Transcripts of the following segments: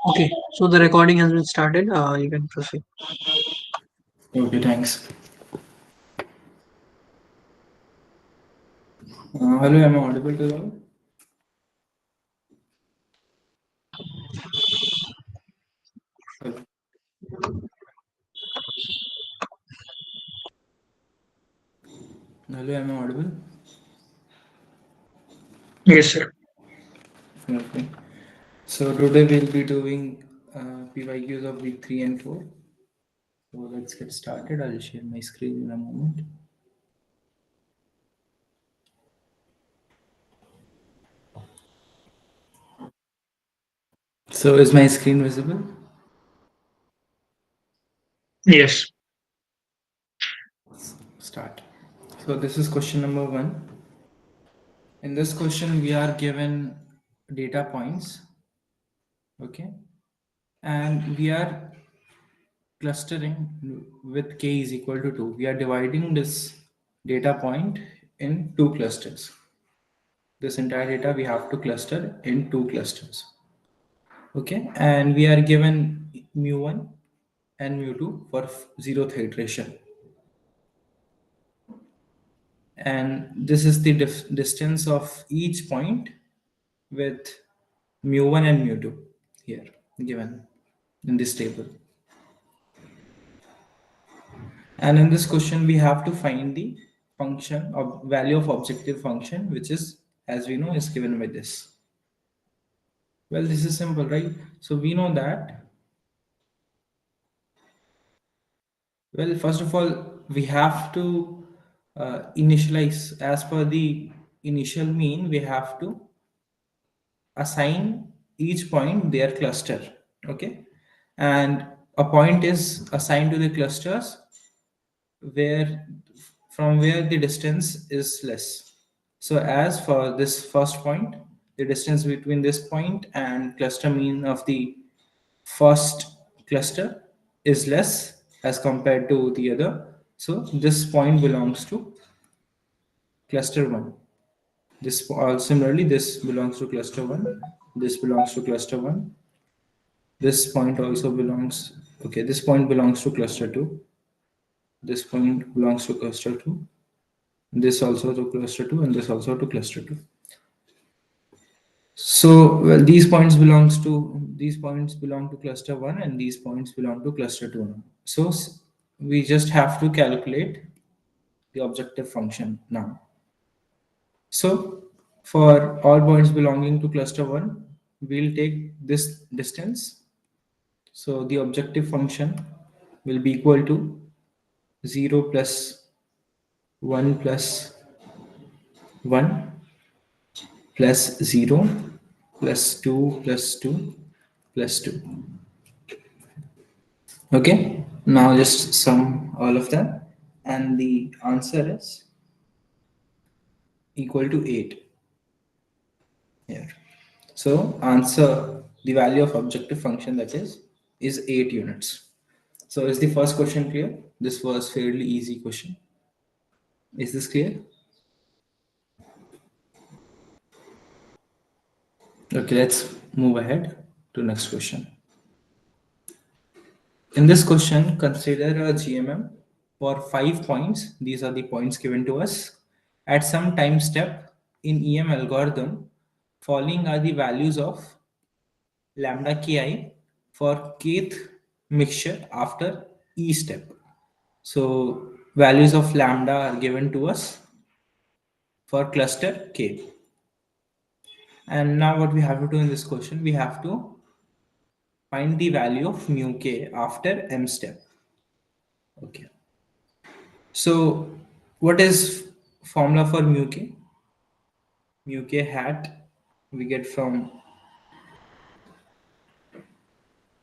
Okay, so the recording has been started. You can proceed. Okay, thanks. Hello, am I audible to you? Hello, hello, am I audible? Yes, sir. Okay. So today we'll be doing PYQs of week 3 and 4. So let's get started. I'll share my screen in a moment. So is my screen visible? Yes. Start. So this is question number 1. In this question, we are given data points, okay, and we are clustering with k is equal to 2. We are dividing this data point in two clusters. This entire data we have to cluster in two clusters. Okay, and we are given mu1 and mu2 for zeroth iteration. And this is the distance of each point with mu1 and mu2 here given in this table. And in this question, we have to find the function of value of objective function, which is, as we know, is given by this. Well, this is simple, right? So we know that, well, first of all, we have to initialize as per the initial mean, we have to assign each point their cluster. Okay. And a point is assigned to the clusters where from where the distance is less. So as for this first point, the distance between this point and cluster mean of the first cluster is less as compared to the other. So this point belongs to cluster 1. This similarly, this belongs to cluster 1. This belongs to cluster 1. This point also belongs, okay, this point belongs to cluster 2. This point belongs to cluster 2. This also to cluster 2 and this also to cluster 2. So well, these points belong to cluster 1 and these points belong to cluster 2 now. So we just have to calculate the objective function now. So for all points belonging to cluster 1, we'll take this distance. So the objective function will be equal to 0 plus 1 plus 1 plus 0 plus 2 plus 2 plus 2. Okay, now just sum all of them and the answer is equal to 8 here. So answer the value of objective function that is 8 units. So is the first question clear? This was fairly easy question. Is this clear? Okay, let's move ahead to next question. In this question, consider a GMM for 5 points. These are the points given to us. At some time step in EM algorithm, following are the values of lambda ki for kth mixture after E step. So values of lambda are given to us for cluster K. And now what we have to do in this question, we have to find the value of mu k after M step. Okay. So what is formula for mu k? Mu k hat we get from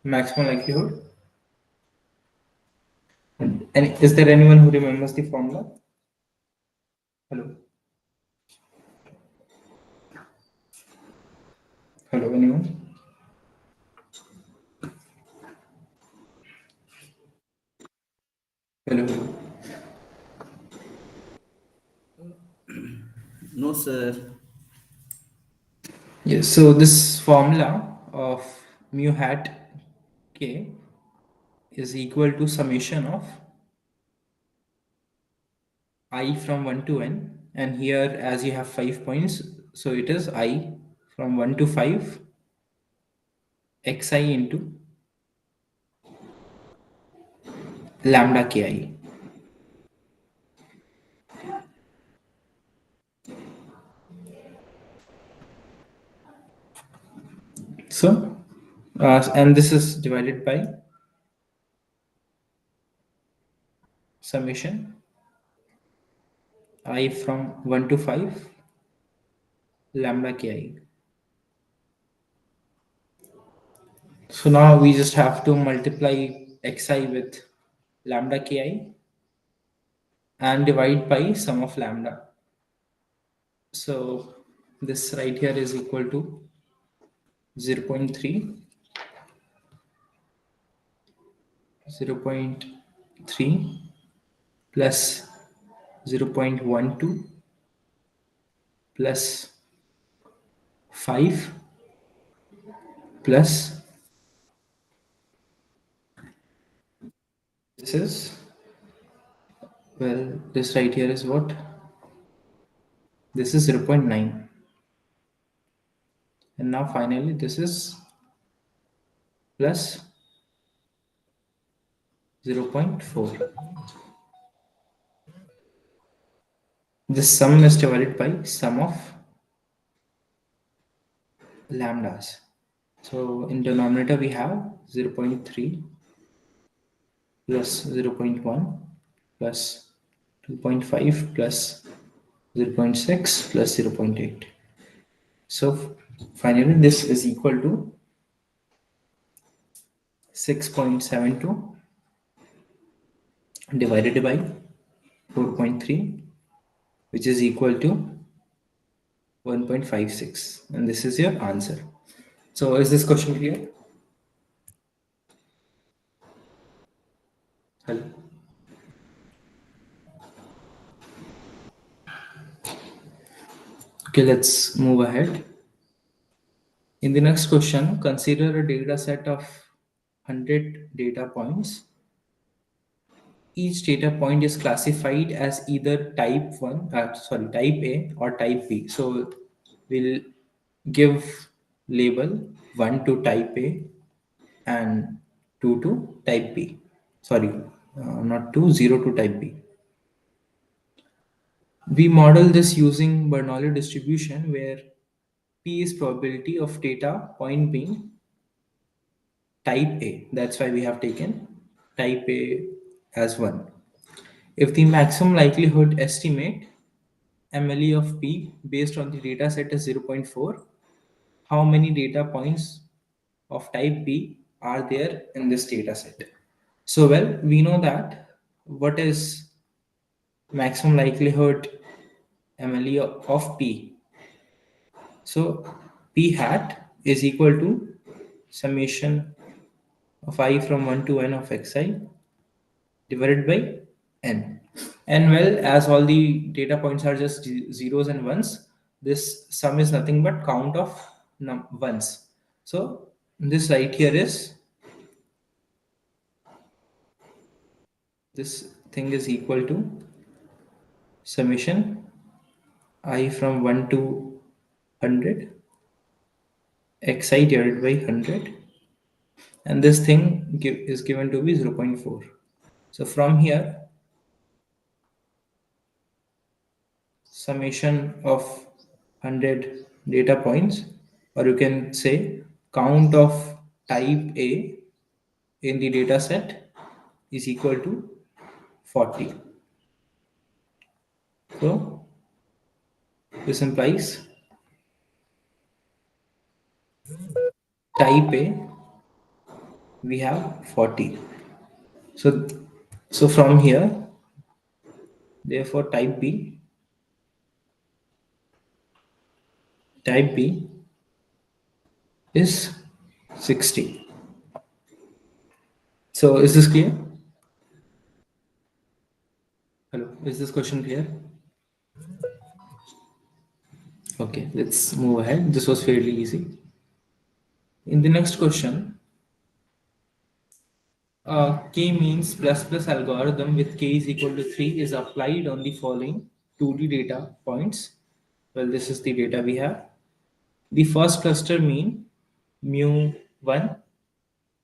maximum likelihood. And is there anyone who remembers the formula? Hello? Hello, anyone? Hello, hello. No, sir. Yes, so this formula of mu hat k is equal to summation of I from 1 to n, and here as you have 5 points, so it is I from 1 to 5 xi into lambda ki. So and this is divided by summation I from 1 to 5 lambda ki. So now we just have to multiply xi with lambda ki and divide by sum of lambda. So this right here is equal to 0.3, 0.3 plus 0.12 plus 5 plus this is, well, this right here is what? This is 0.9. And now finally this is plus 0.4. This sum is divided by sum of lambdas. So in denominator we have 0.3 plus 0.1 plus 2.5 plus 0.6 plus 0.8. So finally this is equal to 6.72 divided by 4.3, which is equal to 1.56, and this is your answer. So is this question clear? Hello. Okay, let's move ahead. In the next question, consider a data set of 100 data points. Each data point is classified as either type A or type B. So we'll give label 1 to type A and 2 to type B. Sorry, not 2, 0 to type B. We model this using Bernoulli distribution where P is probability of data point being type A. That's why we have taken type A as 1. If the maximum likelihood estimate MLE of P based on the data set is 0.4, how many data points of type B are there in this data set? So, well, we know that what is maximum likelihood MLE of P. So, P hat is equal to summation of I from 1 to n of xi divided by n. And well, as all the data points are just zeros and ones, this sum is nothing but count of ones. So this right here is, this thing is equal to summation I from 1 to 100 xi divided by 100, and this thing is given to be 0.4. So from here, summation of 100 data points, or you can say count of type A in the data set, is equal to 40. So this implies type A we have 40. So from here, therefore type B is 60. So is this clear? Hello, is this question clear? Okay, let's move ahead. This was fairly easy. In the next question, k means plus plus algorithm with k is equal to 3 is applied on the following 2D data points. Well, this is the data we have. The first cluster mean mu1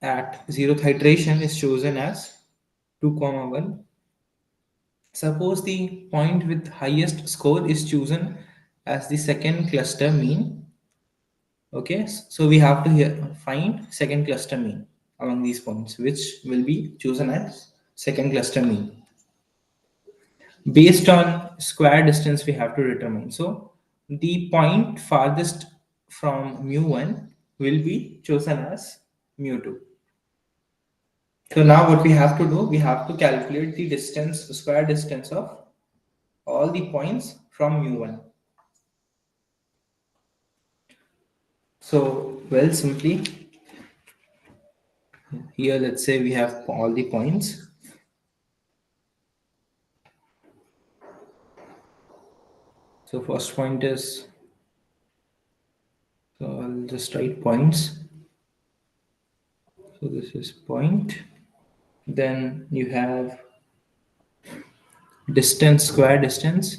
at 0th iteration is chosen as 2 comma 1. Suppose the point with highest score is chosen as the second cluster mean. Okay, so we have to here find second cluster mean among these points, which will be chosen as second cluster mean. Based on square distance, we have to determine. So the point farthest from mu1 will be chosen as mu2. So now what we have to do, we have to calculate the distance, square distance of all the points from mu1. So, well, simply here, let's say we have all the points. So, first point is, so I'll just write points. So, this is point. Then you have distance, square distance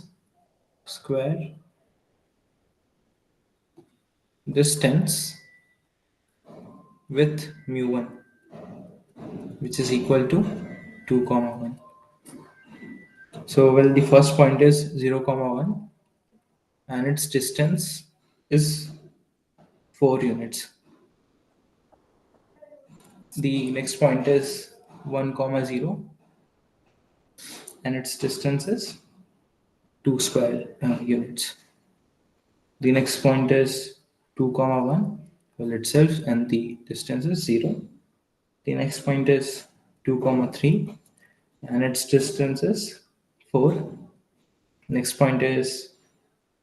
with mu1, which is equal to 2 comma 1. So, well, the first point is 0 comma 1 and its distance is 4 units. The next point is 1 comma 0 and its distance is 2 square units. The next point is 2 comma 1 well itself and the distance is 0. The next point is 2 comma 3 and its distance is 4. Next point is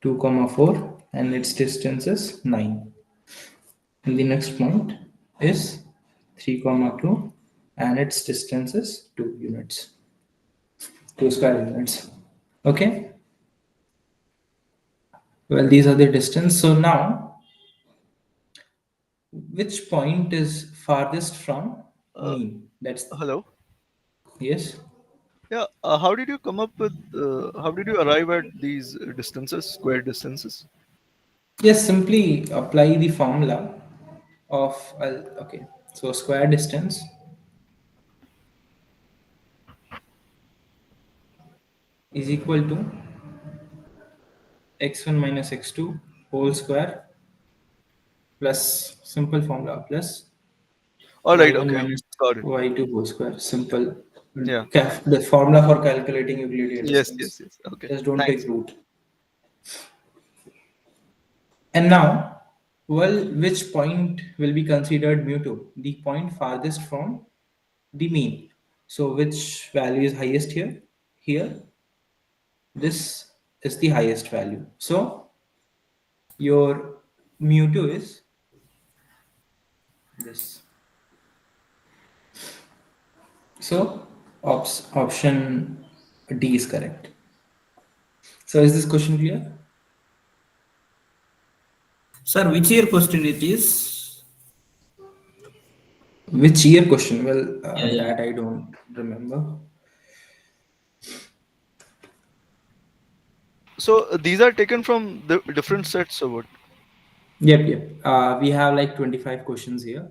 2 comma 4 and its distance is 9. And the next point is 3 comma 2 and its distance is 2 units, 2 square units. Okay, well, these are the distance. So now which point is farthest from Uh, mean? That's Hello. yes. Yeah. How did you come up with? How did you arrive at these distances, square distances? Yes, simply apply the formula of okay. So square distance is equal to x1 minus x2 whole square plus simple formula plus All right. y1 Okay. minus Got it. y2 whole square. Simple. Yeah. The formula for calculating Euclidean Yes. distance. Yes. Yes. Okay. Just don't take Thanks. root. And now, well, which point will be considered mu2? The point farthest from the mean. So, which value is highest here? Here, this is the highest value. So, your mu2 is this. So, option D is correct. So, is this question clear? Sir, which year question it is? Which year question? Well, Yeah, yeah. that I don't remember. So these are taken from the different sets or what? Yep, yep. We have like 25 questions here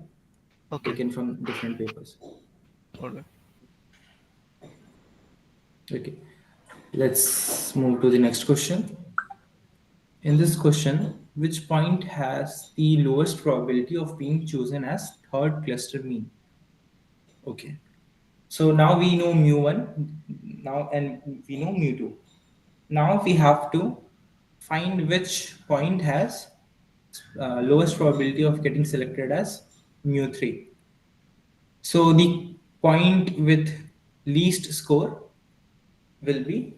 Okay. taken from different papers. All right. Okay, let's move to the next question. In this question, which point has the lowest probability of being chosen as third cluster mean? Okay, so now we know mu1 now and we know mu2. Now we have to find which point has lowest probability of getting selected as mu3. So the point with least score will be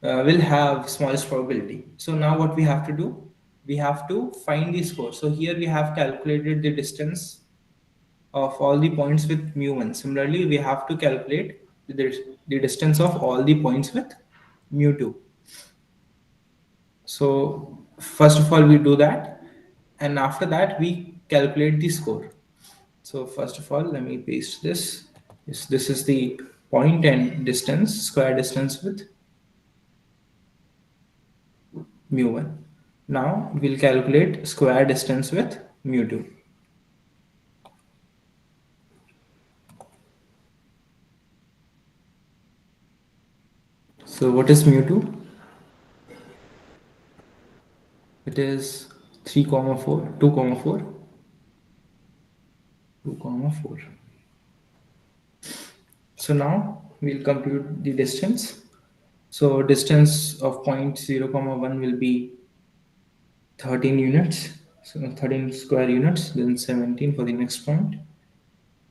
will have smallest probability. So now what we have to do? We have to find the score. So here we have calculated the distance of all the points with mu1. Similarly, we have to calculate the distance of all the points with mu2. So first of all, we do that, and after that we calculate the score. So first of all, let me paste this. Yes, this is the point and distance, square distance with mu1. Now we'll calculate square distance with mu2. So what is mu2? It is 3 comma 4, 2 comma 4, 2 comma 4. So now we'll compute the distance. So distance of point 0 comma 1 will be 13 units. So 13 square units, then 17 for the next point,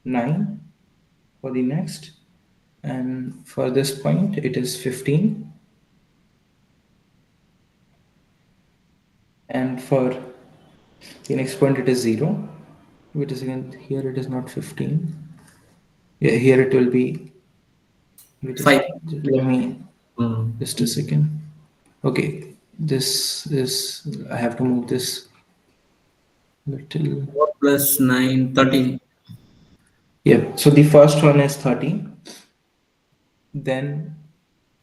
9 for the next, and for this point it is 15, and for the next point it is 0. Wait a second, here it is not 15. Yeah, here it will be. Wait a 5. second, let me Mm. just a second. Okay, this is, I have to move this little. 4 plus 9, 13. Yeah, so the first one is 13, then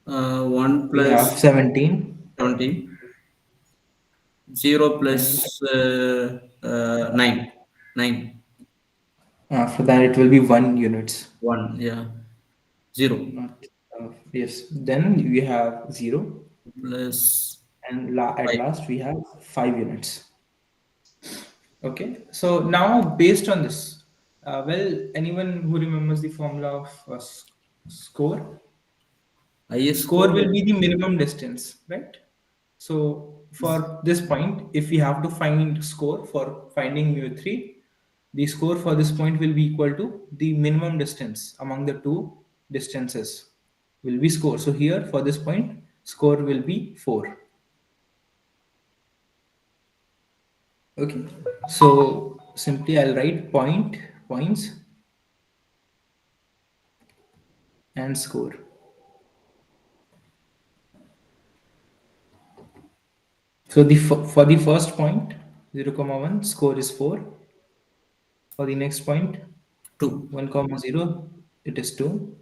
1 we have plus 17, 17. 0 and plus 9. 9. after that it will be 1 units. 1. Yeah. 0 Not yes. Then we have 0, plus and at 5. last we have 5 units. Okay. So now based on this, well, anyone who remembers the formula of score? Highest Score score. will be the minimum distance, right? So for this point, if we have to find score for finding mu3, the score for this point will be equal to the minimum distance among the two distances will be score. So here for this point, score will be 4. Okay. So simply I'll write points, and score. So for the first point, 0, comma 1, score is 4. For the next point, 2. 1, comma 0, it is 2.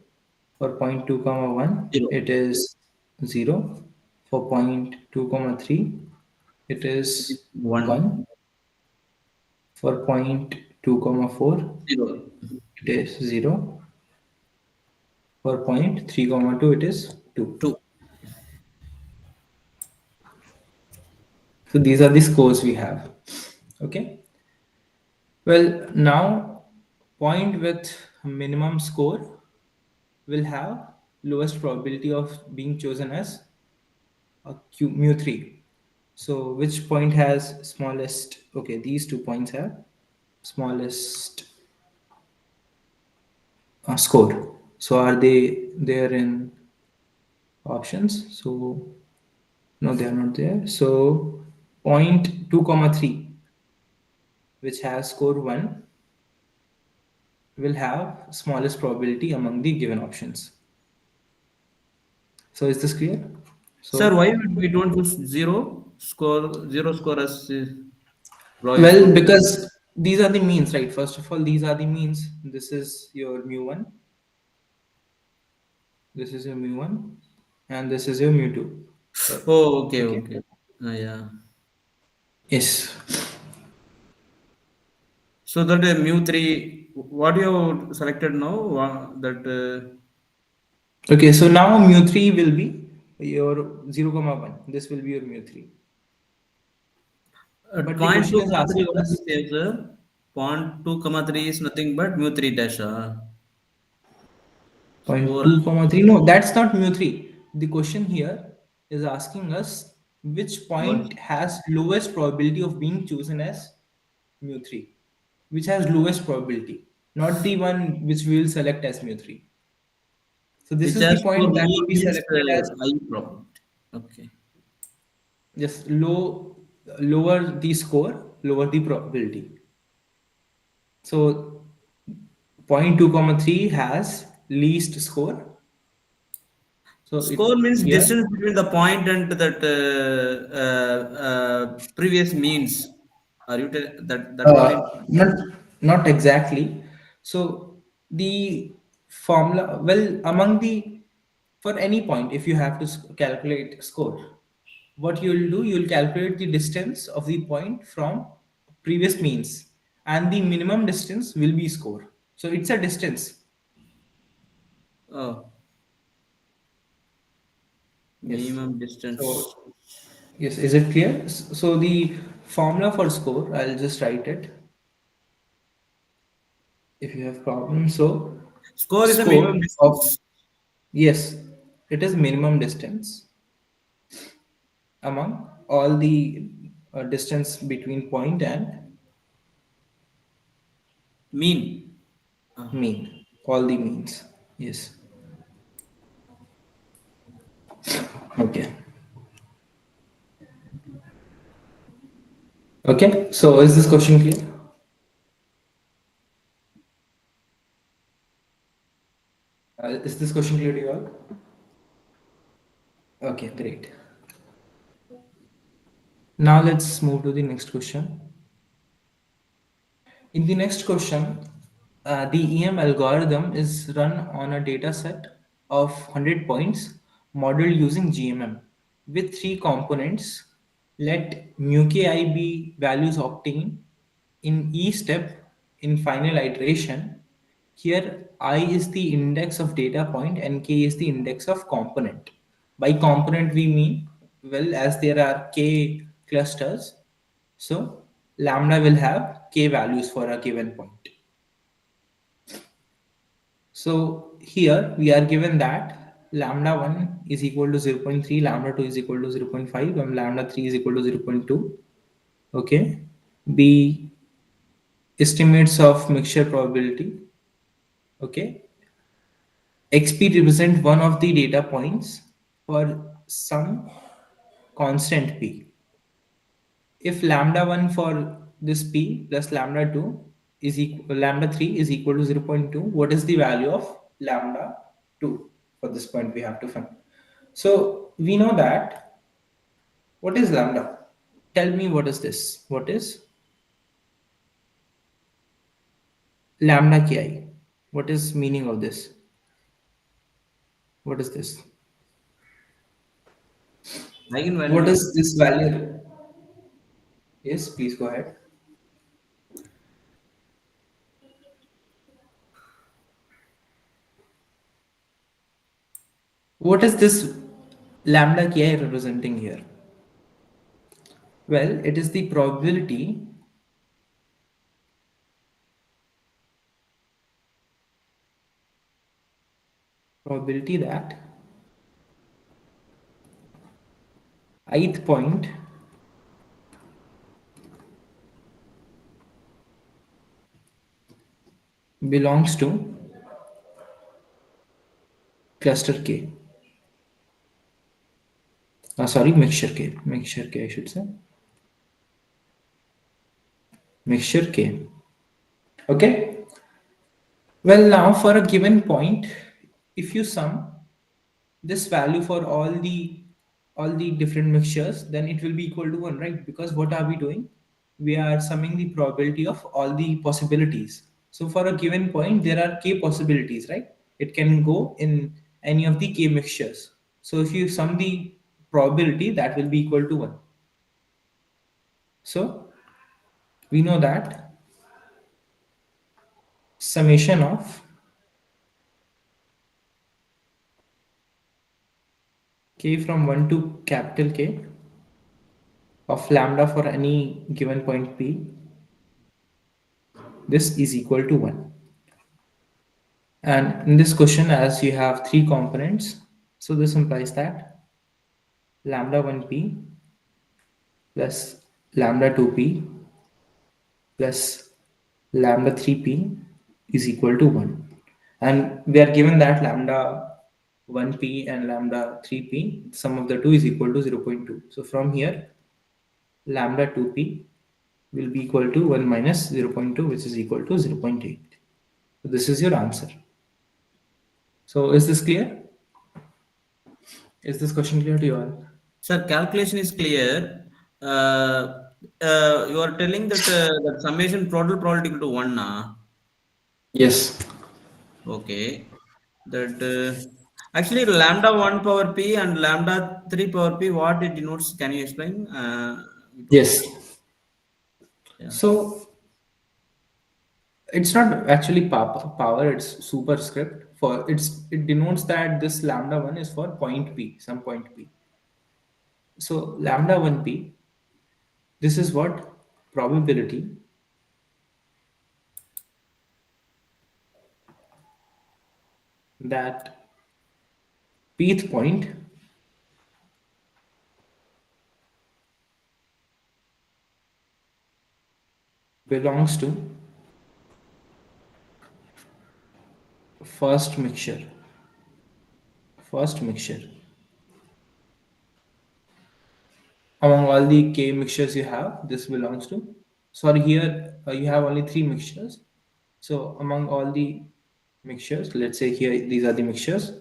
For point 2, comma 1, 0. it is 0. For point 2, comma 3, it is 1. 1. For point 2, comma 4, 0. it is 0. For point 3, comma 2, it is 2. 2. So these are the scores we have. Okay. Well, now point with minimum score will have lowest probability of being chosen as a mu3. So which point has smallest? Okay, these 2 points have smallest score. So are they there in options? So no, they are not there. So point 2 comma 3, which has score 1, will have smallest probability among the given options. So is this clear? Sir, So why we don't use 0 score? 0 score as lowest well, one. because these are the means, right? First of all, these are the means. This is your mu1, this is your mu1, and this is your mu2. Right? Oh, okay, Okay. okay. Yeah. Yes. So that mu 3, what you have selected now? That Okay, so now mu3 will be your 0, comma 1. This will be your mu3. at But the point question 2, is comma 3, asking what is us, the same, sir? Point 2, comma 3 is nothing but mu 3 dash. point Score 2 comma 3. No, that's not mu3. The question here is asking us which lowest. point has lowest probability of being chosen as mu3, which has lowest probability, not the one which we will select as mu3. So this Which is the has score point that lower will be means selected as high probability. Okay. just lower the score, lower the probability. So point 2 comma 3 has least score. So Score it means here, distance between the point and that previous means. Are you that what it? Not exactly. So the formula, well, among the, for any point, if you have to calculate score, what you'll do, you'll calculate the distance of the point from previous means, and the minimum distance will be score. So it's a distance. Oh, Yes. minimum distance. So yes, is it clear? So the formula for score, I'll just write it if you have problems. So Score is a minimum score of, distance. yes, it is minimum distance among all the distance between point and Mean. Uh, mean, all the means. Yes. Okay. Okay. So is this question clear? Is this question clear to you all? Okay, great. Now let's move to the next question. In the next question, the EM algorithm is run on a data set of 100 points modeled using GMM with three components. Let mu ki be values obtained in each step in final iteration. Here, I is the index of data point and k is the index of component. By component, we mean, well, as there are k clusters, so lambda will have k values for a given point. So here we are given that lambda 1 is equal to 0.3, lambda 2 is equal to 0.5, and lambda 3 is equal to 0.2. Okay. B estimates of mixture probability. Okay. XP represent one of the data points for some constant P. If lambda 1 for this P plus lambda 2 is equal, lambda 3 is equal to 0.2, what is the value of lambda 2? For this point we have to find. So we know that, what is lambda? Tell me, what is this? What is lambda ki? What is meaning of this? What is this? Eigenvalue, What na? is this value? Yes, please go ahead. What is this lambda ki representing here? Well, it is the probability that ith point belongs to cluster K. Sorry, mixture K. Mixture K, I should say. Mixture K. Okay. Well, now for a given point, if you sum this value for all the different mixtures, then it will be equal to 1, right? Because what are we doing? We are summing the probability of all the possibilities. So for a given point there are k possibilities, right? It can go in any of the k mixtures. So if you sum the probability, that will be equal to 1. So we know that summation of k from 1 to capital K of lambda for any given point p, this is equal to 1. And in this question, as you have three components, so this implies that lambda 1p plus lambda 2p plus lambda 3p is equal to 1. And we are given that lambda 1p and lambda 3p, sum of the two is equal to 0.2. So from here, lambda 2p will be equal to 1 minus 0.2, which is equal to 0.8. So this is your answer. So is this clear? Is this question clear to you all? Sir, calculation is clear. You are telling that that summation total probability equal to one, na? Yes. Okay. That actually lambda one power p and lambda three power p. What it denotes? Can you explain? It Yes. was yeah. So it's not actually power, it's superscript. It denotes that this lambda 1 is for point p, some point p. So lambda 1p, this is what probability that pth point belongs to first mixture. First mixture. Among all the k mixtures you have, this belongs to. Sorry, here you have only three mixtures. So among all the mixtures, let's say here these are the mixtures.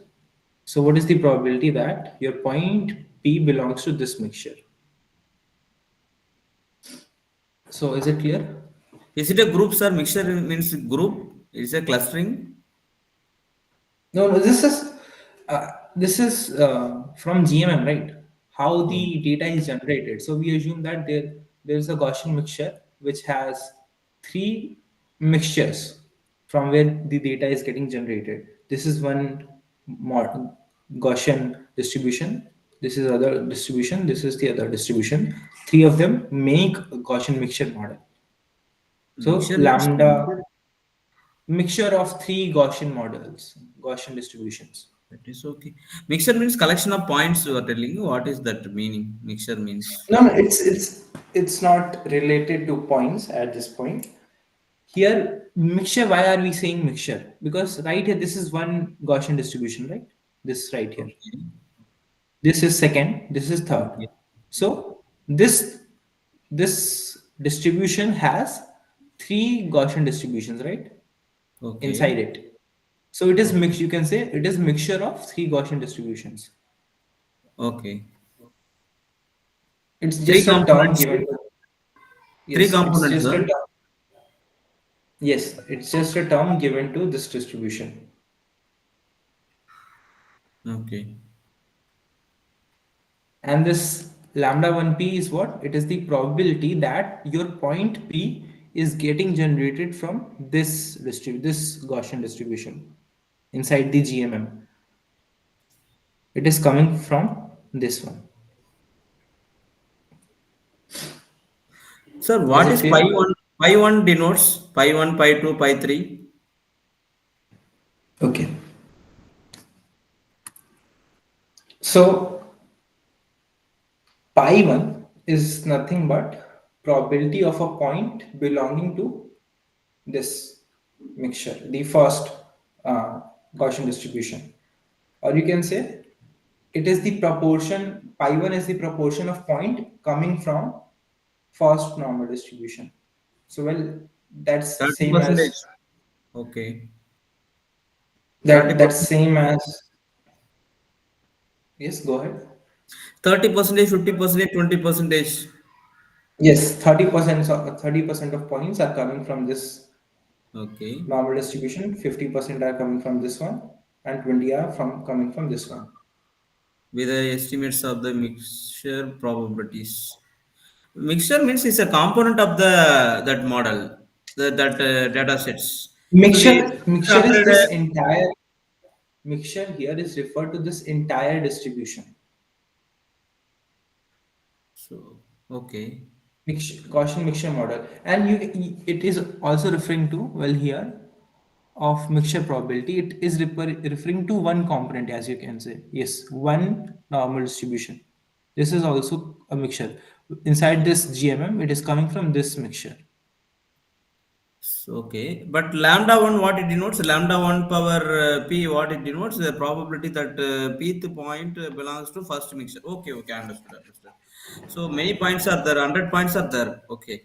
So what is the probability that your point P belongs to this mixture? So is it clear? Is it a group, sir? Mixture means group. Is a clustering. No, no, this is from GMM, right? How Oh, the data is generated. So we assume that there's a Gaussian mixture which has three mixtures from where the data is getting generated. This is one Gaussian distribution. This is other distribution. This is the other distribution. Three of them make a Gaussian mixture model. So mixture means lambda mixture of three Gaussian models, Gaussian distributions. that is okay. Mixture means collection of points. You are telling. What is that meaning? Mixture means. No, no, it's not related to points at this point. Here, mixture. Why are we saying mixture? Because right here, this is one Gaussian distribution, right? This right here. Okay. This is second. This is third. Okay. So this distribution has three Gaussian distributions, right? Inside Okay. it. So it is Okay. mix. You can say it is mixture of three Gaussian distributions. Okay. It's Three just a term components. given to. Three Yes, it's components, just a sir. term. Yes, it's just a term given to this distribution. Okay. And this lambda 1p is what? It is the probability that your point p is getting generated from this Gaussian distribution inside the GMM. It is coming from this one. Sir, Is what it is pi clear? one? Pi one denotes pi one, pi two, pi three. Okay. So pi 1 is nothing but probability of a point belonging to this mixture, the first uh, Gaussian distribution. Or you can say it is the proportion, pi 1 is the proportion of point coming from first normal distribution. So, well, that's 30 same percentage. as Okay. 30 that's percent. same as yes, go ahead. 30 percentage, 50 percentage, 20 percentage. Yes, 30% of points are coming from this Okay. normal distribution, 50% are coming from this one, and 20 are from coming from this one. With the estimates of the mixture probabilities. Mixture means it's a component of the that model, that data sets. So we Mixture is started. this entire mixture here is referred to this entire distribution. So okay. Gaussian mixture model, and it is also referring to, well, here of mixture probability, it is referring to one component, as you can say, yes, one normal distribution. This is also a mixture. Inside this GMM, it is coming from this mixture. Okay, but lambda one, what it denotes? Lambda one power p, what it denotes? The probability that pth point belongs to first mixture. Okay, okay, understood, understood. So many points are there. 100 points are there. Okay,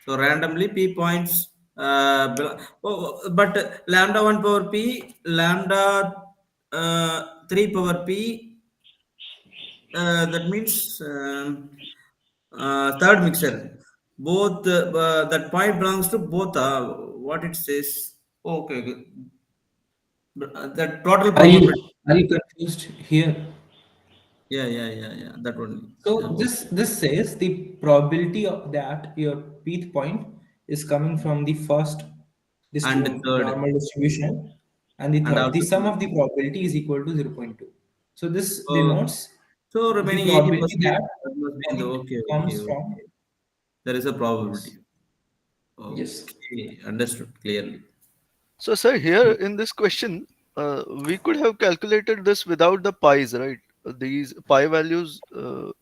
so randomly p points. But lambda one power p, lambda three power p. That means third mixture. Both that point belongs to both. What it says. Okay, okay. The total Are you probability. are you confused here? Yeah, yeah, yeah, yeah. That only. Yeah, So okay. this says the probability of that your pth point is coming from the first And third, normal distribution and the and third. The also sum third. of the probability is equal to 0.2. So this Okay. denotes So the remaining probability 80% that that must be in when the it okay, okay, comes from. okay. There is a Yes. probability. Yes. Okay, understood clearly. So, sir, here in this question, we could have calculated this without the pi's, right? These pi values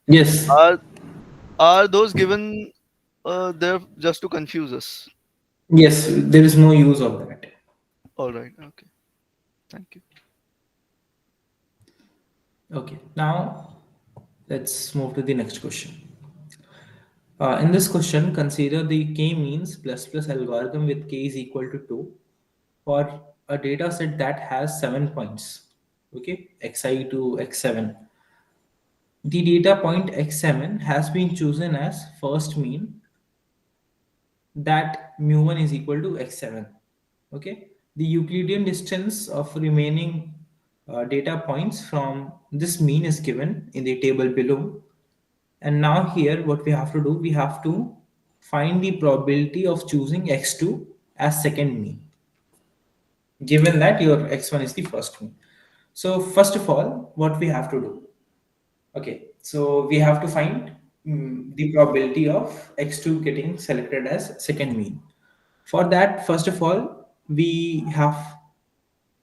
Yes. are are those given there just to confuse us? Yes. There is no use of that. All right. Okay. Thank you. Okay. Now let's move to the next question. In this question, consider the k-means plus plus algorithm with k is equal to 2 for a data set that has 7 points. Okay, xi to x7. The data point x7 has been chosen as first mean that mu1 is equal to x7. Okay, the Euclidean distance of remaining data points from this mean is given in the table below. And now here what we have to do, we have to find the probability of choosing x2 as second mean, given that your x1 is the first mean. So first of all, what we have to do, okay, so we have to find the probability of x2 getting selected as second mean. For that, first of all, we have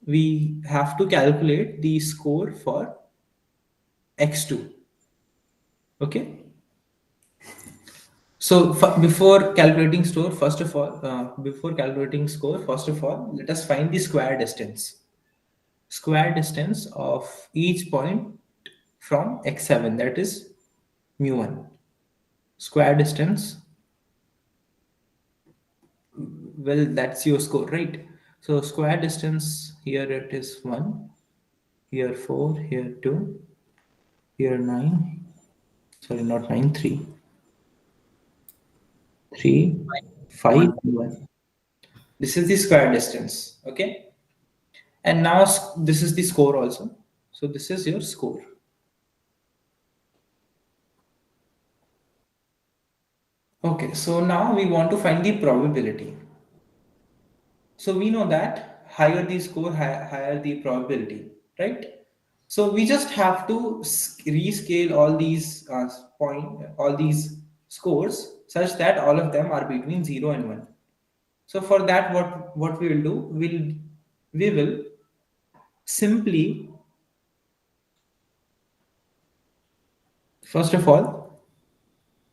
to calculate the score for x2. Okay, so before calculating score, first of all, let us find the square distance. Square distance of each point from x7, that is mu1. Square distance, well, that's your score, right? So square distance here it is 1, here 4, here 2, here 9. Sorry, not 9, 3. 3, 5, One. 1. This is the square distance. Okay. And now this is the score also. So this is your score. Okay, so now we want to find the probability. So we know that higher the score, higher the probability, right? So we just have to rescale all these all these scores such that all of them are between 0 and 1. So for that, what we will do, we will simply, first of all,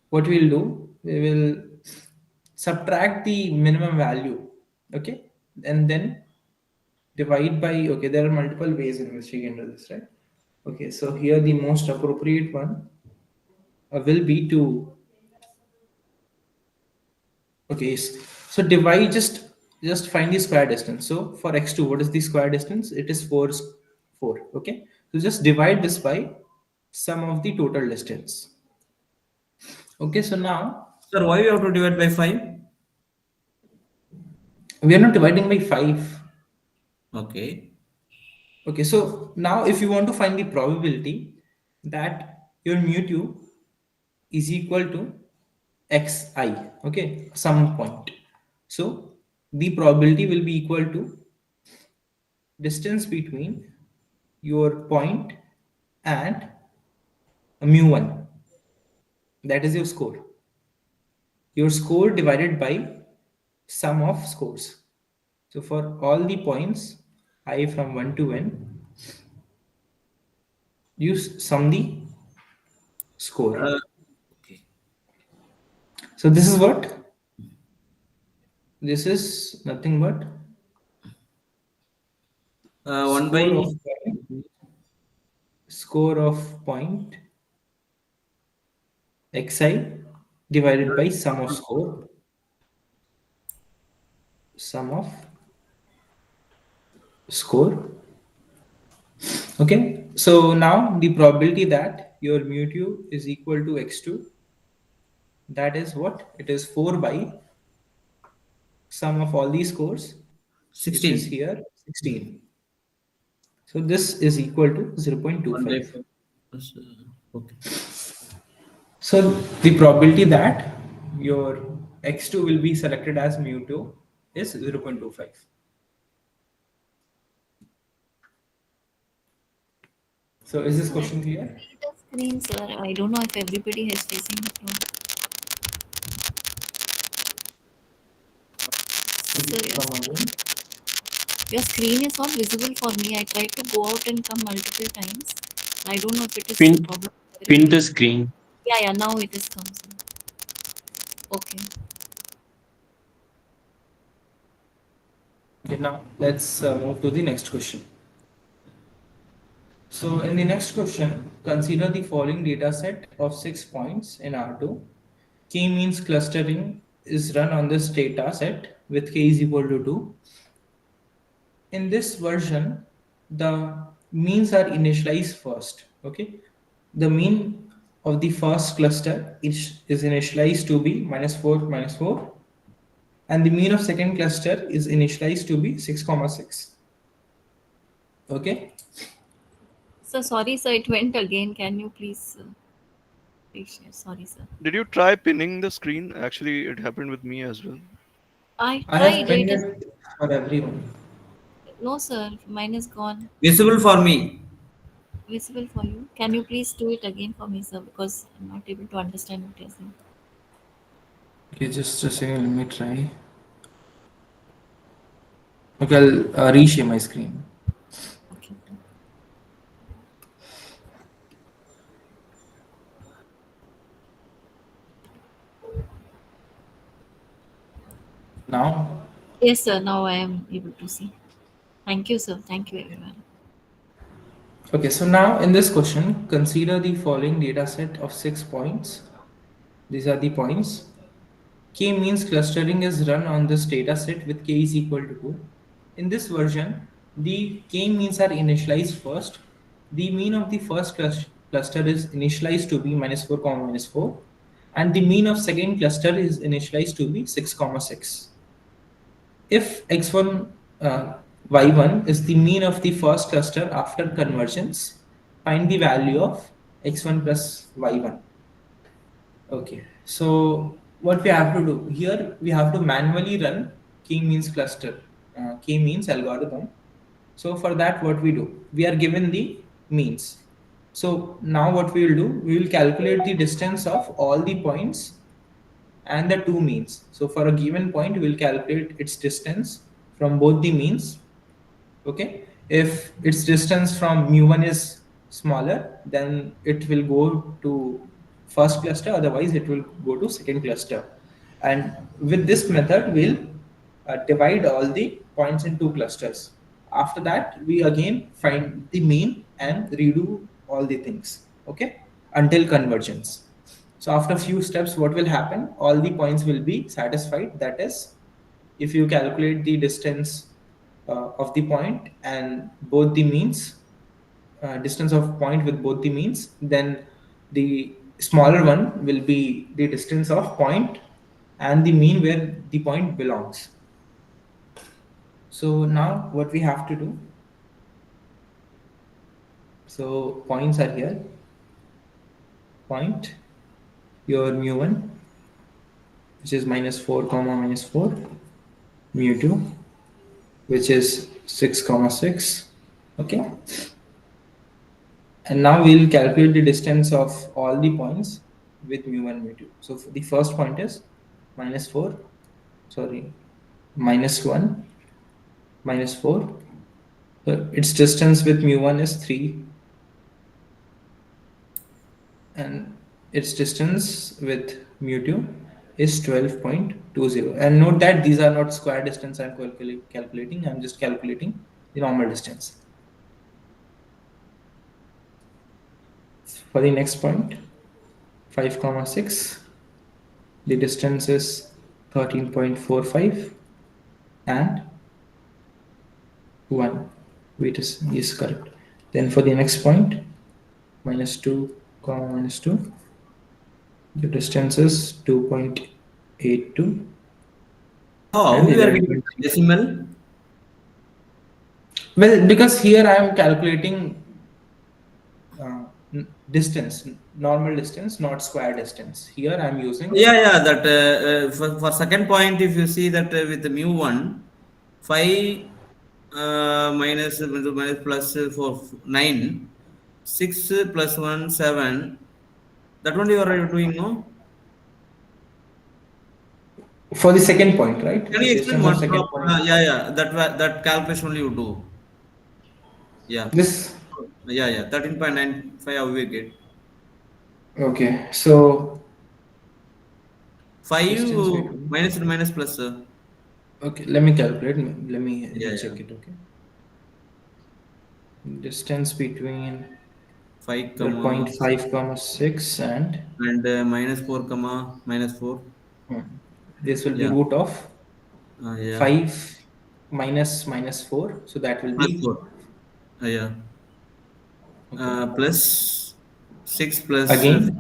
what we will do, we will subtract the minimum value, okay, and then divide by, okay, there are multiple ways in which we can do this, right? Okay, so here the most appropriate one will be to, okay, so divide, just find the square distance. So for x2, what is the square distance? It is 4, 4. Okay, so just divide this by sum of the total distance. Okay, so now Sir, why you have to divide by 5? we are not dividing by 5. Okay. Okay, so now if you want to find the probability that your mu2 is equal to xi, okay, some point. So the probability will be equal to distance between your point and mu1. That is your score. Your score divided by sum of scores. So for all the points I from 1 to n, you sum the score. Uh, okay. So this is what? This is nothing but 1 by. score of score of point xi divided by sum of score. Okay, so now the probability that your mu2 is equal to x2 That is what? It is 4 by sum of all these scores, which is 16. here 16. So this is equal to 1 by 0.25. 4. Plus, okay. So the probability that your x2 will be selected as mu2 is 0.25. So is this Sir, I question can clear? see the screen, sir. I don't know if everybody is facing it wrong. Could Sir, you come again? your screen is not visible for me. I tried to go out and come multiple times. I don't know if it is a Pin problem for pin the everybody. screen. Yeah, yeah, now it is come, sir. Okay. Okay, now let's move to the next question. So in the next question, consider the following data set of 6 points in R2. K-means clustering is run on this data set with k is equal to 2. In this version, the means are initialized first. Okay, the mean of the first cluster is initialized to be -4, and the mean of second cluster is initialized to be 6, 6. Okay. So sorry, sir, it went again. Can you please reshare? Sorry, sir. Did you try pinning the screen? Actually, it happened with me as well. I I have tried. It pinned is it for everyone. no, sir. Mine is gone. Visible for me. Visible for you. Can you please do it again for me, sir? Because I'm not able to understand what you're saying. Okay, just a second. Let me try. Okay, I'll reshare my screen. Okay. Now, Yes, sir. Now I am able to see. Thank you, sir. Thank you, everyone. okay, so now in this question, consider the following data set of 6 points. These are the points. K means clustering is run on this data set with k is equal to 2. In this version, the k means are initialized first. The mean of the first cluster is initialized to be -4, -4, and the mean of second cluster is initialized to be 6, 6. If x1 y1 is the mean of the first cluster after convergence, find the value of x1 plus y1. Okay, so what we have to do here, we have to manually run k-means cluster, k-means algorithm. So for that, what we do, we are given the means. So now what we will do, we will calculate the distance of all the points and the two means. So for a given point, we will calculate its distance from both the means. Okay, if its distance from mu1 is smaller, then it will go to first cluster, otherwise it will go to second cluster. And with this method, we'll divide all the points in two clusters. After that, we again find the mean and redo all the things, okay, until convergence. So after a few steps, what will happen, all the points will be satisfied. That is, if you calculate the distance of the point and both the means, distance of point with both the means, then the smaller one will be the distance of point and the mean where the point belongs. So now what we have to do, so points are here, point your mu1, which is -4, -4, mu2, which is 6, 6. Okay, and now we'll calculate the distance of all the points with mu1, mu2. So the first point is -4, sorry, -1, -4. So its distance with mu1 is 3, and its distance with mu2 is 12.20. And note that these are not square distance I'm calculating, I'm just calculating the normal distance. For the next point, 5, 6, the distance is 13.45, and 1. Wait, is correct. Then for the next point, -2, -2, The distance is 2.82 How and you are getting 11.3. decimal? Well, because here I am calculating distance, normal distance, not square distance. Here I am using. Yeah, yeah. That for second point, if you see that with the mu one, 5 minus plus 4 9, 6 plus 1 7. That one you are doing, no? For the second point, right? Can The you explain distance of one second problem? point. Yeah, yeah. That calculation only you do. Yeah. This. Yeah, yeah. 13.95 how we get. Okay. So 5 distance between. minus and minus plus. Okay. Let me calculate. Let me Yeah, yeah. recheck it. Okay. Distance between 5 your comma point 5 comma 6 and and minus 4 comma minus 4. hmm, this will be Yeah. root of Yeah. 5 minus 4. So that will Plus be 4. Yeah. okay. Plus 6 plus Again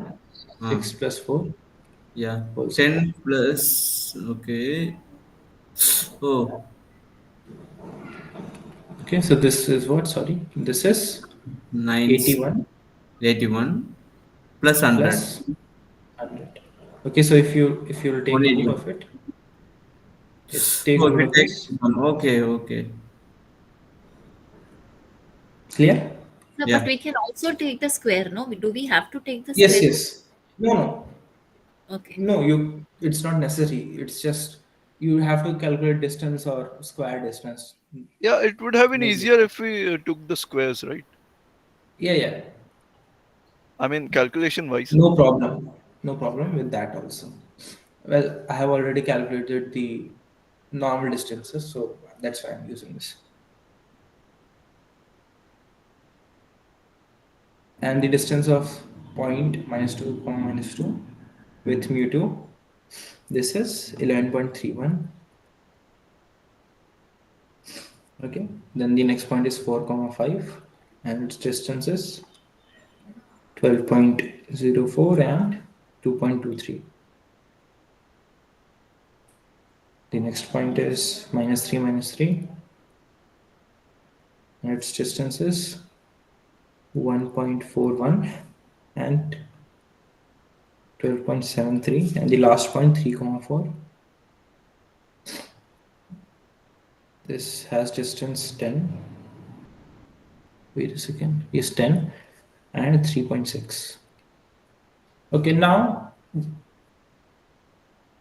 uh, 6 plus 4 yeah, whole square. 10 plus okay. Oh, Okay. So this is what? Sorry. This is 9 81 81 plus 100 plus 100. Okay. So if you will take root 181. of it, yes, take Oh, if root you of take this. okay, okay. Clear? No, but Yeah. we can also take the square, no? Do we have to take the Yes. square root? Yes. No. No. Okay. No. You. It's not necessary. It's just you have to calculate distance or square distance. Yeah, it would have been No big. easier if we took the squares, right? Yeah. Yeah. I mean, calculation wise. No problem. No problem with that also. Well, I have already calculated the normal distances, so that's why I'm using this. And the distance of point minus 2 comma minus 2 with mu 2, this is 11.31. Okay. Then the next point is 4 comma 5 and its distance is 12.04 and 2.23. The next point is minus 3 and its distance is 1.41 and 12.73, and the last point 3 comma 4. This has distance 10. Wait a second. Is 10 and 3.6. Okay, now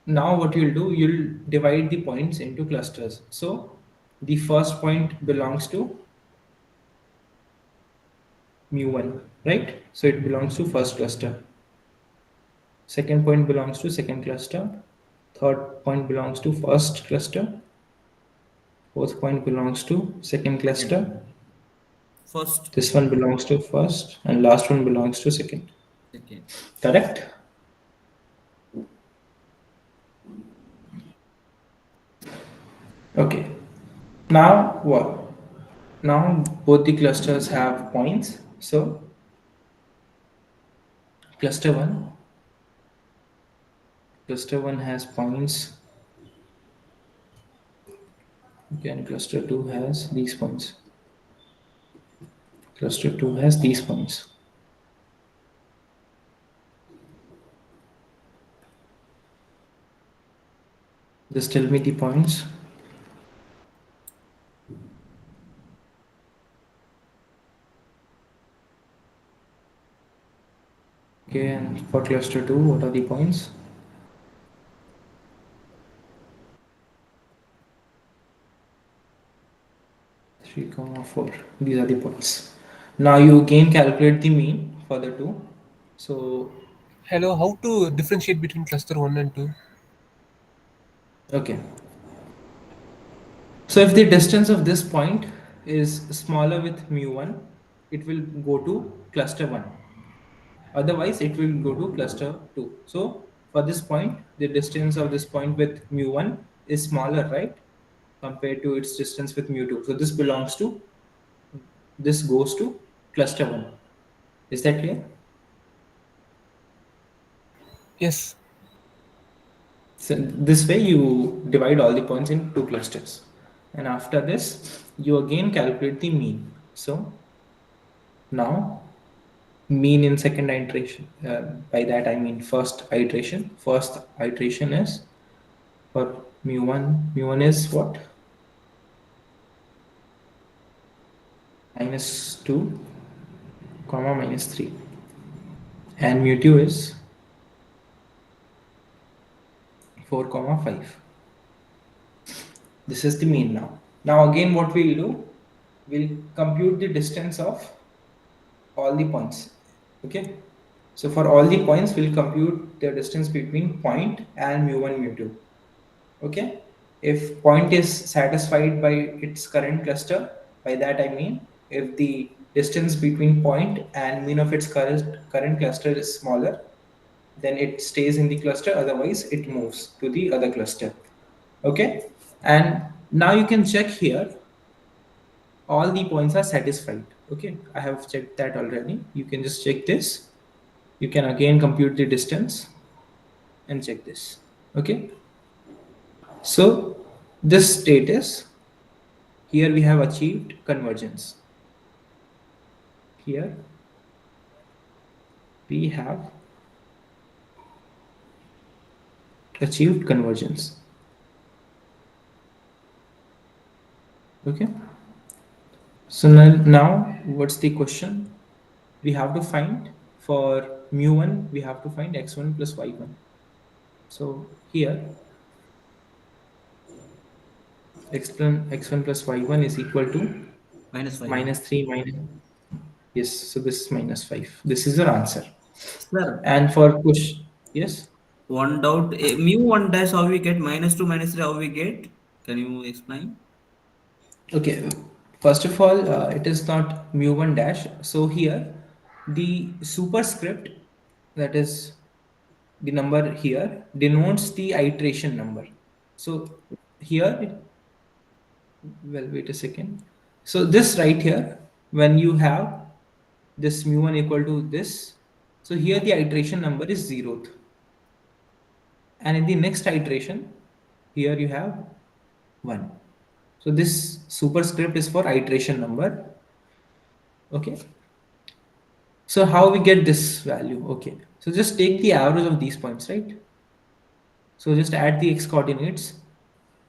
what you'll do, you'll divide the points into clusters. So the first point belongs to mu1, right? So it belongs to first cluster. Second point belongs to second cluster. Third point belongs to first cluster. Fourth point belongs to second Second. cluster. First, This one belongs to first, and last one belongs to second. second. Correct? Okay. Now what? Now both the clusters have points. So cluster one has points. Okay, and cluster two has these points. Cluster two has these points. Just tell me the points. Okay, and for cluster two, what are the points? 3 comma 4. These are the points. Now you again calculate the mean for the two. So Hello, how to differentiate between cluster 1 and 2? okay. So if the distance of this point is smaller with mu1, it will go to cluster 1. Otherwise, it will go to cluster 2. So for this point, the distance of this point with mu1 is smaller, right? Compared to its distance with mu2. So this goes to cluster 1. Is that clear? Yes. So this way you divide all the points into two clusters. And after this, you again calculate the mean. So now mean in second iteration. By that I mean first iteration. First iteration is for mu one. Mu one is what? -2, comma -3, and mu two is 4, comma 5. This is the mean now. Now again, what we'll do? We'll compute the distance of all the points. Okay. So for all the points, we'll compute the distance between point and mu one, mu two. Okay. If point is satisfied by its current cluster, by that I mean if the distance between point and mean of its current cluster is smaller, then it stays in the cluster, otherwise it moves to the other cluster. Okay. And now you can check here, all the points are satisfied. Okay, I have checked that already. You can just check this. You can again compute the distance and check this. Okay, so this state is, here we have achieved convergence. Here we have achieved convergence. Okay, so now what's the question? We have to find, for mu1 we have to find x1 plus y1. So here x1 plus y1 is equal to -5. -3 minus, yes, so this is -5. This is your answer. Sir, And for push, yes. one doubt. Mu one dash how we get, -2, -3 how we get? Can you explain? Okay, first of all, it is not mu1 dash. So here, the superscript, that is the number here, denotes the iteration number. So here, well, wait a second. So this right here, when you have this mu1 equal to this, so here the iteration number is 0th. And in the next iteration, here you have 1. So this superscript is for iteration number. Okay. So how we get this value? Okay. So just take the average of these points, right? So just add the x coordinates.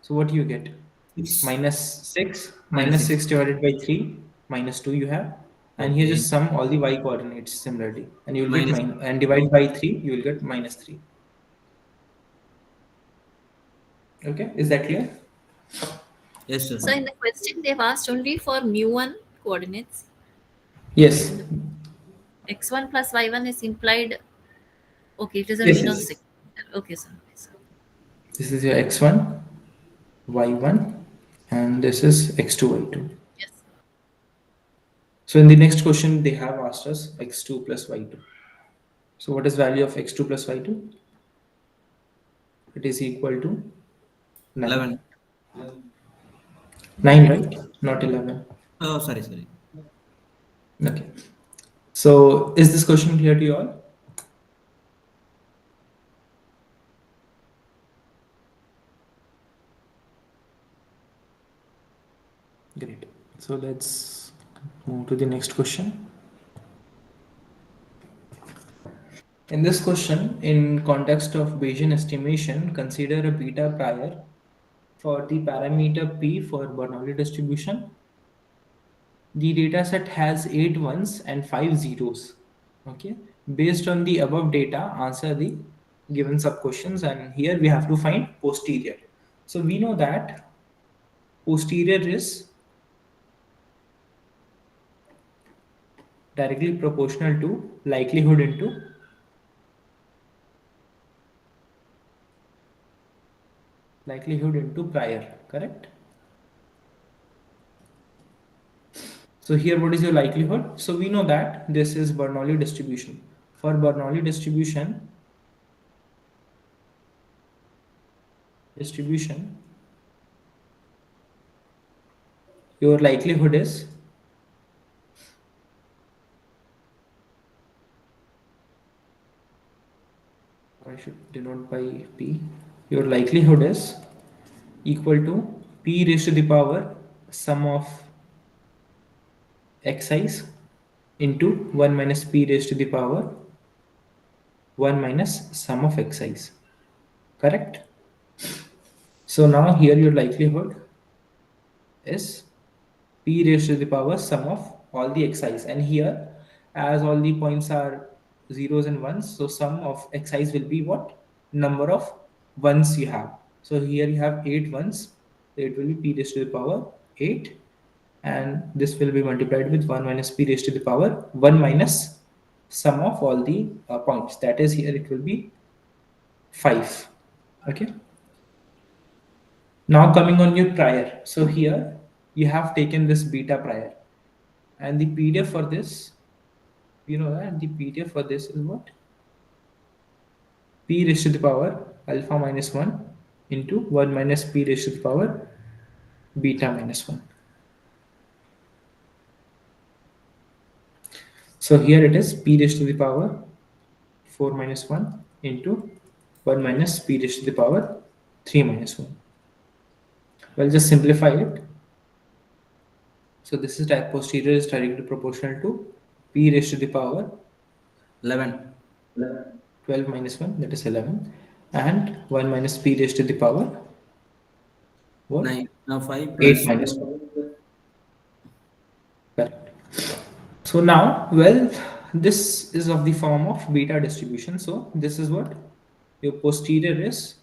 So what do you get? 6. -6. -6. -6 divided by 3, -2 you have. And here Okay. just sum all the y coordinates similarly. And you will get Minus. and divide by 3, you will get -3. Okay. Is that clear? Yes, sir. So in the question, they've asked only for mu1 coordinates, Yes. and x1 plus y1 is implied. Okay, it is a Yes, mean of yes. 6. Okay, sir. Okay, sir. This is your x1, y1, and this is x2, y2. Yes. So in the next question, they have asked us x2 plus y2. So what is value of x2 plus y2? It is equal to 9. 11. 9, right? Not 11. Oh, sorry, sorry. Okay. So is this question clear to you all? Great. So let's move to the next question. In this question, in context of Bayesian estimation, consider a beta prior for the parameter p for Bernoulli distribution. The dataset has 8 ones and 5 zeros. Okay. Based on the above data, answer the given sub questions, and here we have to find posterior. So we know that posterior is directly proportional to likelihood into prior, correct? So here, what is your likelihood? So we know that this is Bernoulli distribution. For Bernoulli distribution, your likelihood is denote by p, your likelihood is equal to p raised to the power sum of xi's into 1 minus p raised to the power 1 minus sum of xi's. Correct? So now here your likelihood is p raised to the power sum of all the xi's, and here as all the points are zeros and ones, so sum of xi's will be what? Number of ones you have. So here you have 8 ones, so it will be p raised to the power 8, and this will be multiplied with 1 minus p raised to the power 1 minus sum of all the points, that is here it will be 5. Okay, now coming on your prior, so here you have taken this beta prior, and the PDF for this, you know that the PDF for this is what? P raised to the power alpha minus 1 into 1 minus p raised to the power beta minus 1. So here it is p raised to the power 4 minus 1 into 1 minus p raised to the power 3 minus 1. Well, just simplify it. So this is type posterior is directly proportional to p raised to the power 11. 12 minus 1, that is 11, and 1 minus p raised to the power what? 9. Now 5 8 plus minus 1. Correct. So now, well, this is of the form of beta distribution. So this is what your posterior is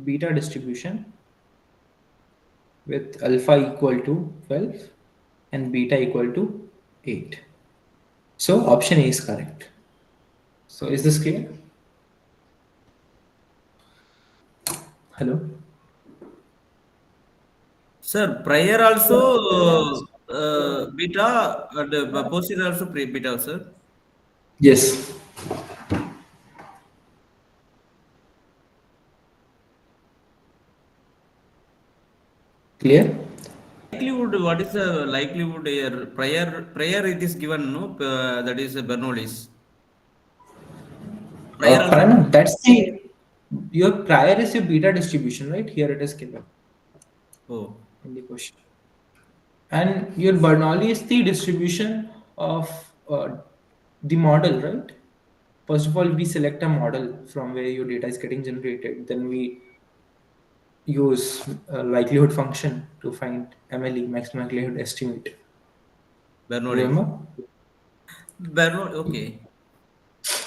beta distribution with alpha equal to 12 and beta equal to 8. So option A is correct. So is this clear? Hello? Sir, prior also beta and posterior also beta, sir. Yes. Clear? Likelihood, what is the likelihood here? Prior it is given, no? That is Bernoulli's. Prior also. Karan, that's the your prior is your beta distribution, right? Here it is given Oh, in the question. And your Bernoulli is the distribution of the model, right? First of all, we select a model from where your data is getting generated. Then we use a likelihood function to find MLE, maximum likelihood estimate. Bernoulli. Remember? Bernoulli, okay.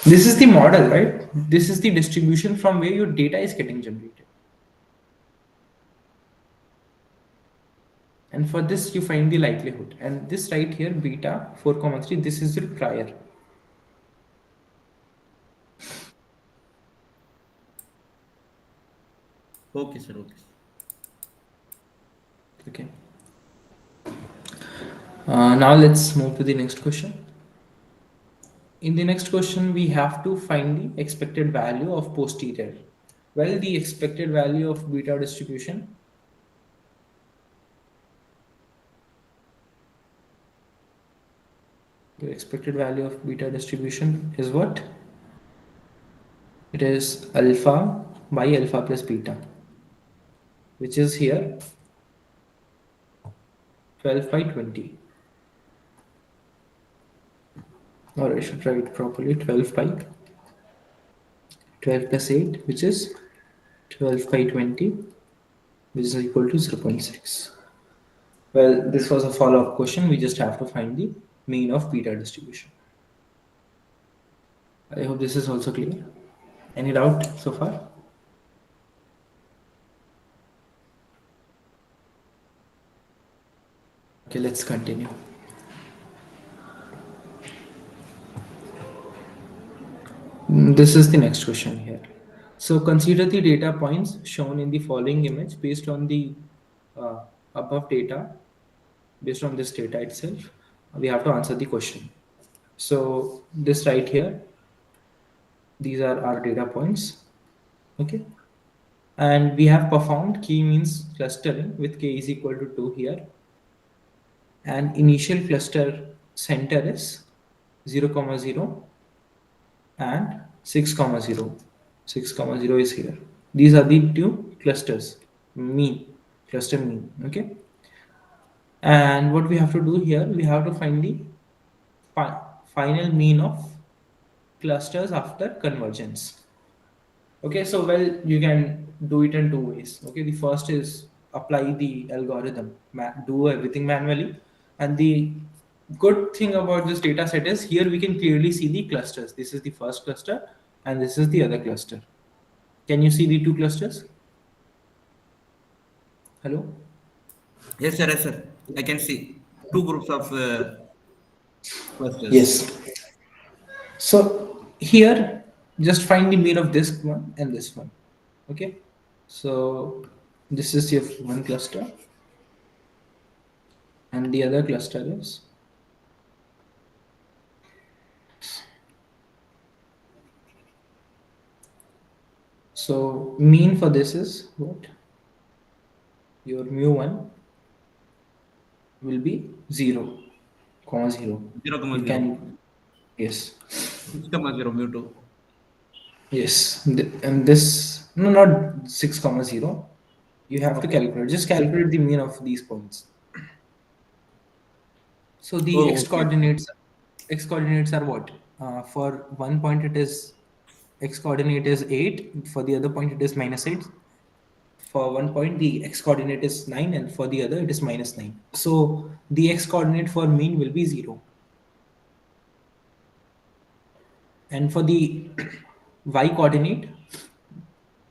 This is the model, right? This is the distribution from where your data is getting generated. And for this, you find the likelihood. And this right here, beta 4,3, this is your prior. Okay, sir, okay. Okay. Now let's move to the next question. In the next question, we have to find the expected value of posterior. Well, the expected value of beta distribution the expected value of beta distribution is what? It is alpha by alpha plus beta, which is here 12 by 20. Or I should write properly 12 by 12 plus 8, which is 12 by 20, which is equal to 0.6. Well, this was a follow-up question. We just have to find the mean of beta distribution. I hope this is also clear. Any doubt so far? Okay, let's continue. This is the next question here. So consider the data points shown in the following image based on the above data. Based on this data itself, we have to answer the question. So this right here, these are our data points. Okay. And we have performed key means clustering with k is equal to 2 here. And initial cluster center is 0, 0 and 6, 0. 6 comma 0 is here. These are the two clusters, mean, cluster mean. Okay. And what we have to do here, we have to find the final mean of clusters after convergence. Okay, so well, you can do it in two ways. Okay, the first is apply the algorithm, do everything manually. And the good thing about this data set is here we can clearly see the clusters. This is the first cluster and this is the other cluster. Can you see the two clusters? Hello? Yes, sir. Yes, sir. I can see two groups of clusters. Yes. So here, just find the mean of this one and this one. Okay. So this is your one cluster, and the other cluster is so mean for this is what? Your mu1 will be 0, comma 0. 0, comma You 0. can, yes, 6, comma 0, mu 2. yes, and this, no, not 6 comma 0. You have to Okay. calculate, just calculate the mean of these points. So the Oh, okay. x coordinates are what? For one point it is x coordinate is 8, for the other point it is -8. For one point the x coordinate is 9 and for the other it is -9. So the x coordinate for mean will be 0. And for the y coordinate,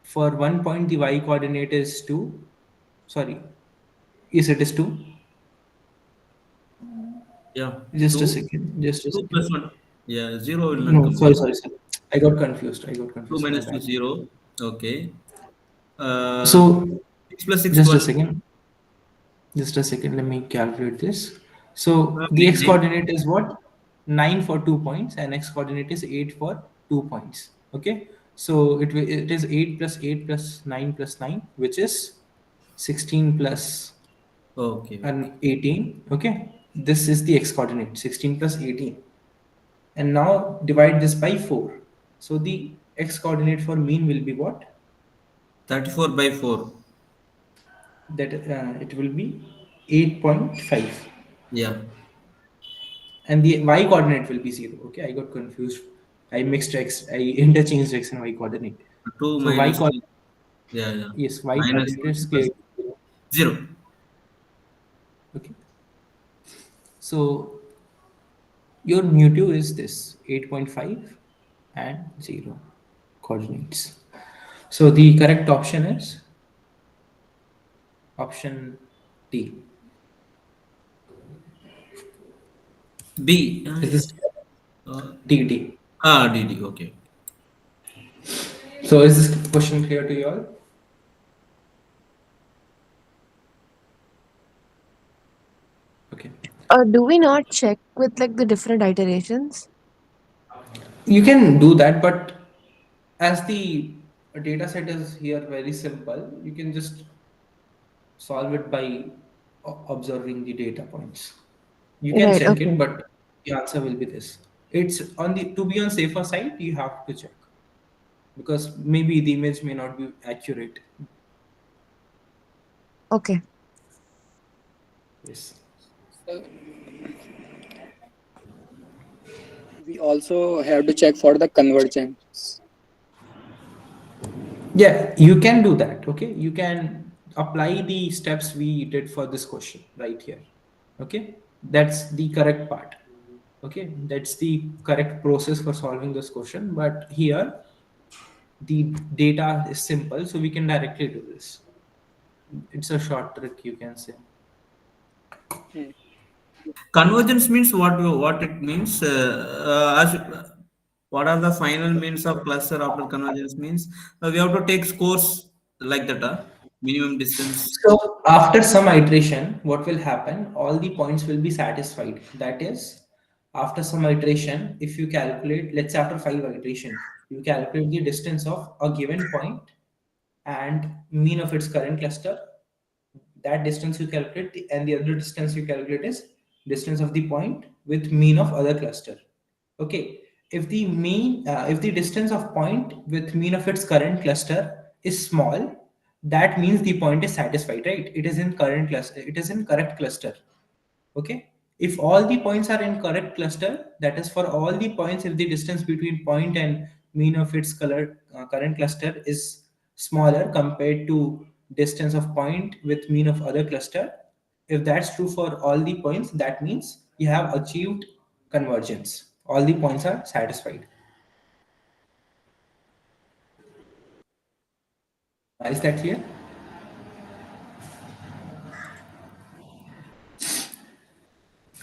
for one point the y coordinate is 2. Sorry, yes, it is 2. Yeah. Just a 2, second. Just a 2 plus second. 1. Yeah, 0 will not No, come. sorry. I got confused. 2 My minus 2, bad. 0. Okay. Uh, So 6 plus 6, just a 12. second. Just a second. Let me calculate this. So the Big x name. coordinate is what? 9 for 2 points, and x coordinate is 8 for 2 points. Okay. So it is 8 plus 8 plus 9 plus 9, which is 16 plus Okay, okay. and 18. Okay. This is the x coordinate, 16 plus 18. And now divide this by 4. So the x coordinate for mean will be what? 34 by 4. That it will be 8.5. Yeah. And the y coordinate will be 0. Okay, I got confused. I interchanged x and y coordinate. 2 So y minus 2. coordinate, Yeah, yeah. yes, y Minus coordinate 2 is plus clear. 0. Okay, so your mu2 is this 8.5 and 0 coordinates. So the correct option is option D. B. Is this Uh, D? D. DD. Okay. So is this question clear to you all? Okay. Do we not check with like the different iterations? You can do that, but as the data set is here very simple, you can just solve it by observing the data points. You can Right. check it, Okay. but the answer will be this. It's on the to be on safer side, you have to check because maybe the image may not be accurate. Okay. Yes. We also have to check for the convergence. Yeah, you can do that. Okay, you can apply the steps we did for this question right here. Okay, that's the correct part. Okay, that's the correct process for solving this question. But here, the data is simple, so we can directly do this. It's a short trick, you can say. Convergence means what it means. What are the final means of cluster after convergence means? We have to take scores like that. Minimum distance. So after some iteration, what will happen? All the points will be satisfied. That is, after some iteration, if you calculate, let's say after 5 iteration, you calculate the distance of a given point and mean of its current cluster. That distance you calculate, and the other distance you calculate is distance of the point with mean of other cluster. Okay. if the distance of point with mean of its current cluster is small, that means the point is satisfied, right? It is in current cluster, it is in correct cluster. Okay, if all the points are in correct cluster, that is for all the points, if the distance between point and mean of its current cluster is smaller compared to distance of point with mean of other cluster, if that's true for all the points, that means you have achieved convergence, all the points are satisfied. Is that clear?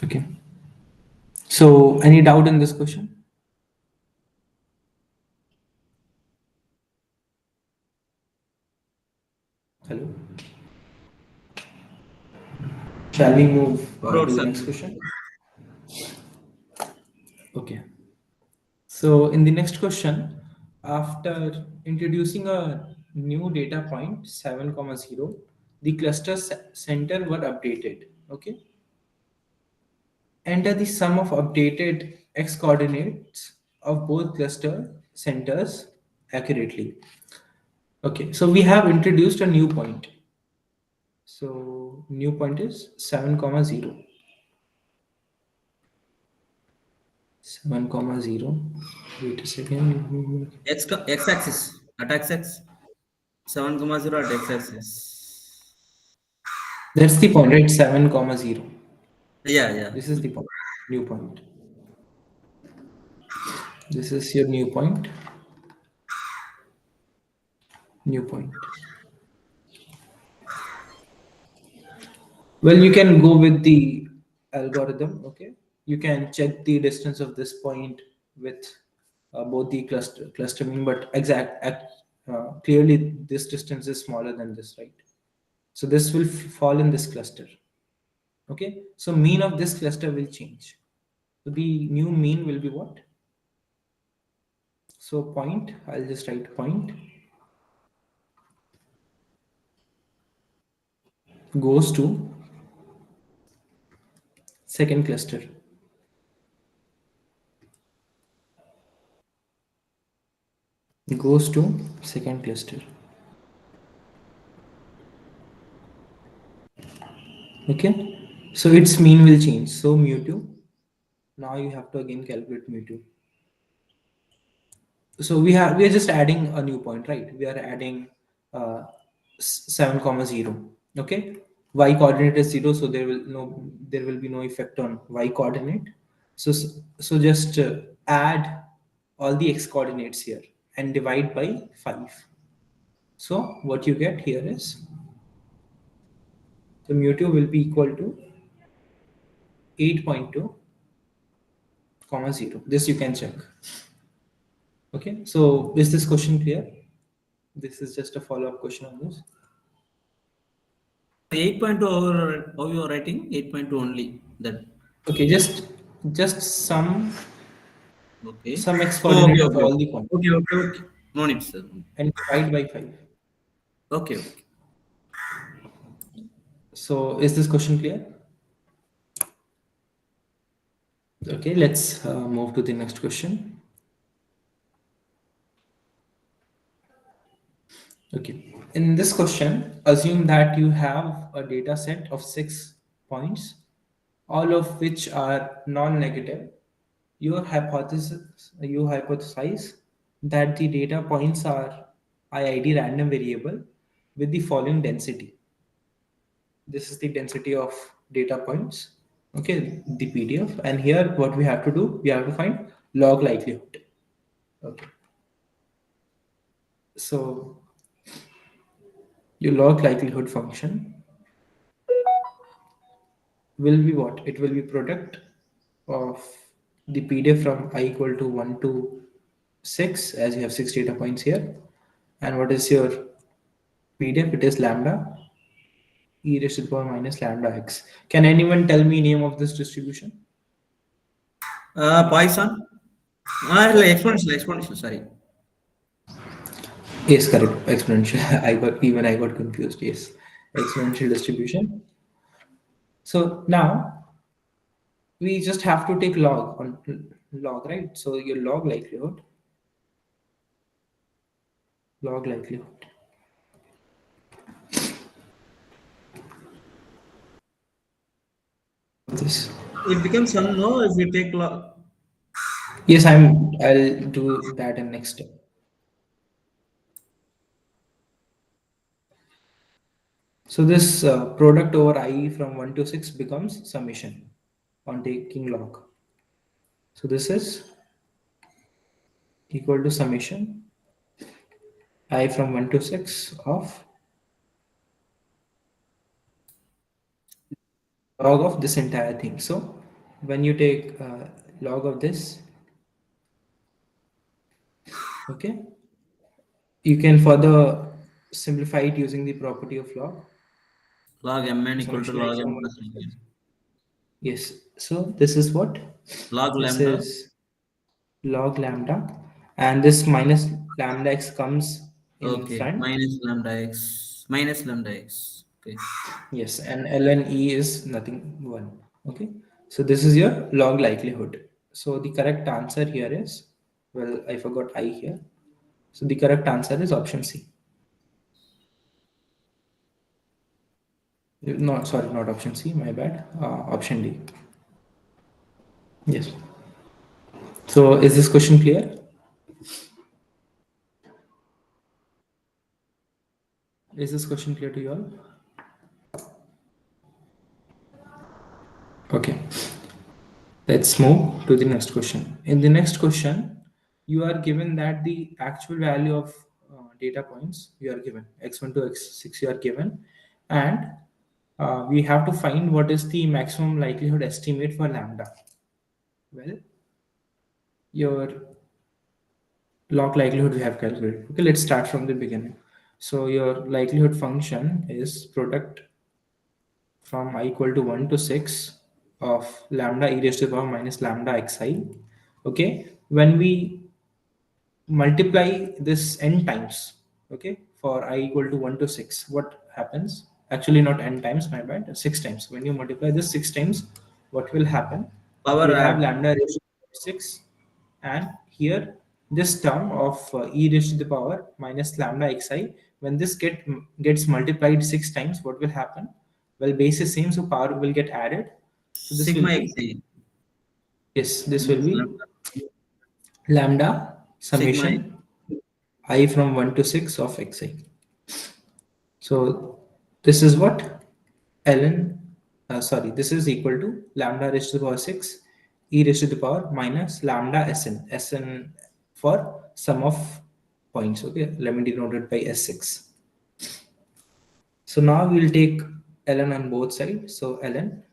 Okay, so any doubt in this question? Hello, shall we move No doubt, to the sir. next question? Okay. So in the next question, after introducing a new data point 7, 0, the cluster center were updated. Okay. Enter the sum of updated x coordinates of both cluster centers accurately. Okay. So we have introduced a new point. So new point is 7, 0. 7, 0. Wait a second. X axis at x axis 7,0 at x axis. That's the point, right? 7, 0. Yeah, yeah. This is the point, new point. This is your new point. New point. Well, you can go with the algorithm. Okay, you can check the distance of this point with both the cluster mean, but clearly this distance is smaller than this, right? So this will fall in this cluster. Okay, so mean of this cluster will change. So the new mean will be what? So point, I'll just write point goes to second cluster. Goes to second cluster. Okay, so its mean will change. So mu2. Now you have to again calculate mu2. So we are just adding a new point, right? We are adding 7, 0. Okay, y coordinate is 0, so there will be no effect on y coordinate. So just add all the x coordinates here and divide by 5. So what you get here is, so mu2 will be equal to 8.2, 0. This you can check. Okay, so is this question clear? This is just a follow-up question on this. 8.2 how you are writing 8.2 only that. Okay, just Okay. some x Oh, okay, coordinate of okay, all okay. the points Okay, okay, okay. No need, sir. and divide by 5. Okay, okay. So is this question clear? Okay, let's move to the next question. Okay, in this question, assume that you have a data set of 6 points, all of which are non-negative. You hypothesize that the data points are IID random variable with the following density. This is the density of data points. Okay, the PDF. And here what we have to do, we have to find log likelihood. Okay. So your log likelihood function will be what? It will be product of the PDF from I equal to 1 to 6, as you have 6 data points here. And what is your PDF? It is lambda e raised to the power minus lambda x. Can anyone tell me name of this distribution? Poisson. Like exponential. Sorry. Yes, correct. Exponential. I got confused. Yes, exponential distribution. So now we just have to take log on log, right? So your log likelihood, log likelihood. This. It becomes some no if we take Yes, I'll do that in next step. So this product over I from 1 to 6 becomes summation on taking log. So this is equal to summation I from 1 to 6 of log of this entire thing. So when you take log of this, okay, you can further simplify it using the property of log. log mn equal to Summation I log m from 1 plus to n. 6. Yes. So this is what? Log This lambda. is log lambda, and this minus lambda x comes in Okay. front. Minus lambda x. Minus lambda x. Okay. Yes, and ln e is nothing, 1. Okay, so this is your log likelihood. So the correct answer here is, well, I forgot I here. So the correct answer is option C. No, sorry, not option C, my bad. Option D. Yes. So is this question clear? Is this question clear to you all? Okay. Let's move to the next question. In the next question, you are given that the actual value of data points you are given, x1 to x6 you are given, and we have to find what is the maximum likelihood estimate for lambda. Well, your log likelihood we have calculated. Okay, let's start from the beginning. So your likelihood function is product from I equal to 1 to 6 of lambda e raised to the power minus lambda xi. Okay, when we multiply this n times, okay, for I equal to 1 to 6, what happens? Actually not n times, my bad, 6 times. When you multiply this 6 times, what will happen? Power You'll have add. lambda raised to the power 6, and here this term of e raised to the power minus lambda xi, when this gets multiplied 6 times, what will happen? Well, base is same, so power will get added. So this will Sigma be, xi. yes, this will be Lambda. lambda Sigma summation I from 1 to 6 of xi. So this is what ln, sorry, this is equal to lambda raised to the power 6 e raised to the power minus lambda sn for sum of points. Okay, let me denote it by s6. So now we'll take ln on both sides. So ln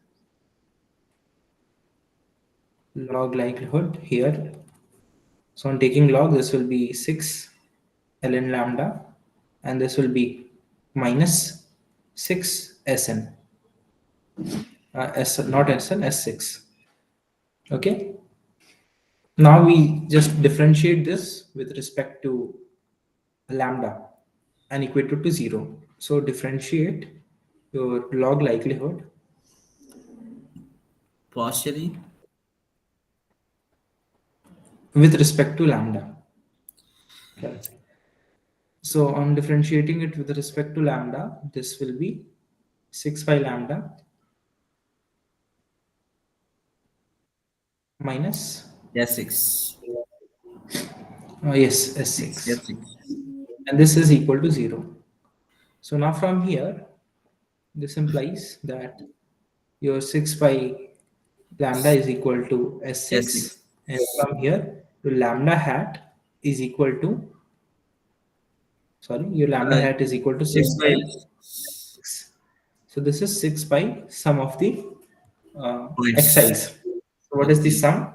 log likelihood here. So on taking log, this will be 6 ln lambda, and this will be minus 6 sn. S, not sn, s6. Okay. Now we just differentiate this with respect to lambda and equate it to 0. So differentiate your log likelihood partially. with respect to lambda. Okay. So on differentiating it with respect to lambda, this will be 6 by lambda minus, S6. yes, Six. s6, S6. and this is equal to 0. So now from here, this implies that your 6 by lambda is equal to S6. s6, and from here your lambda hat is equal to, sorry, your lambda Uh, hat is equal to 6 6 by by 6. So this is 6 by sum of the points. x's. So what is the Okay. sum?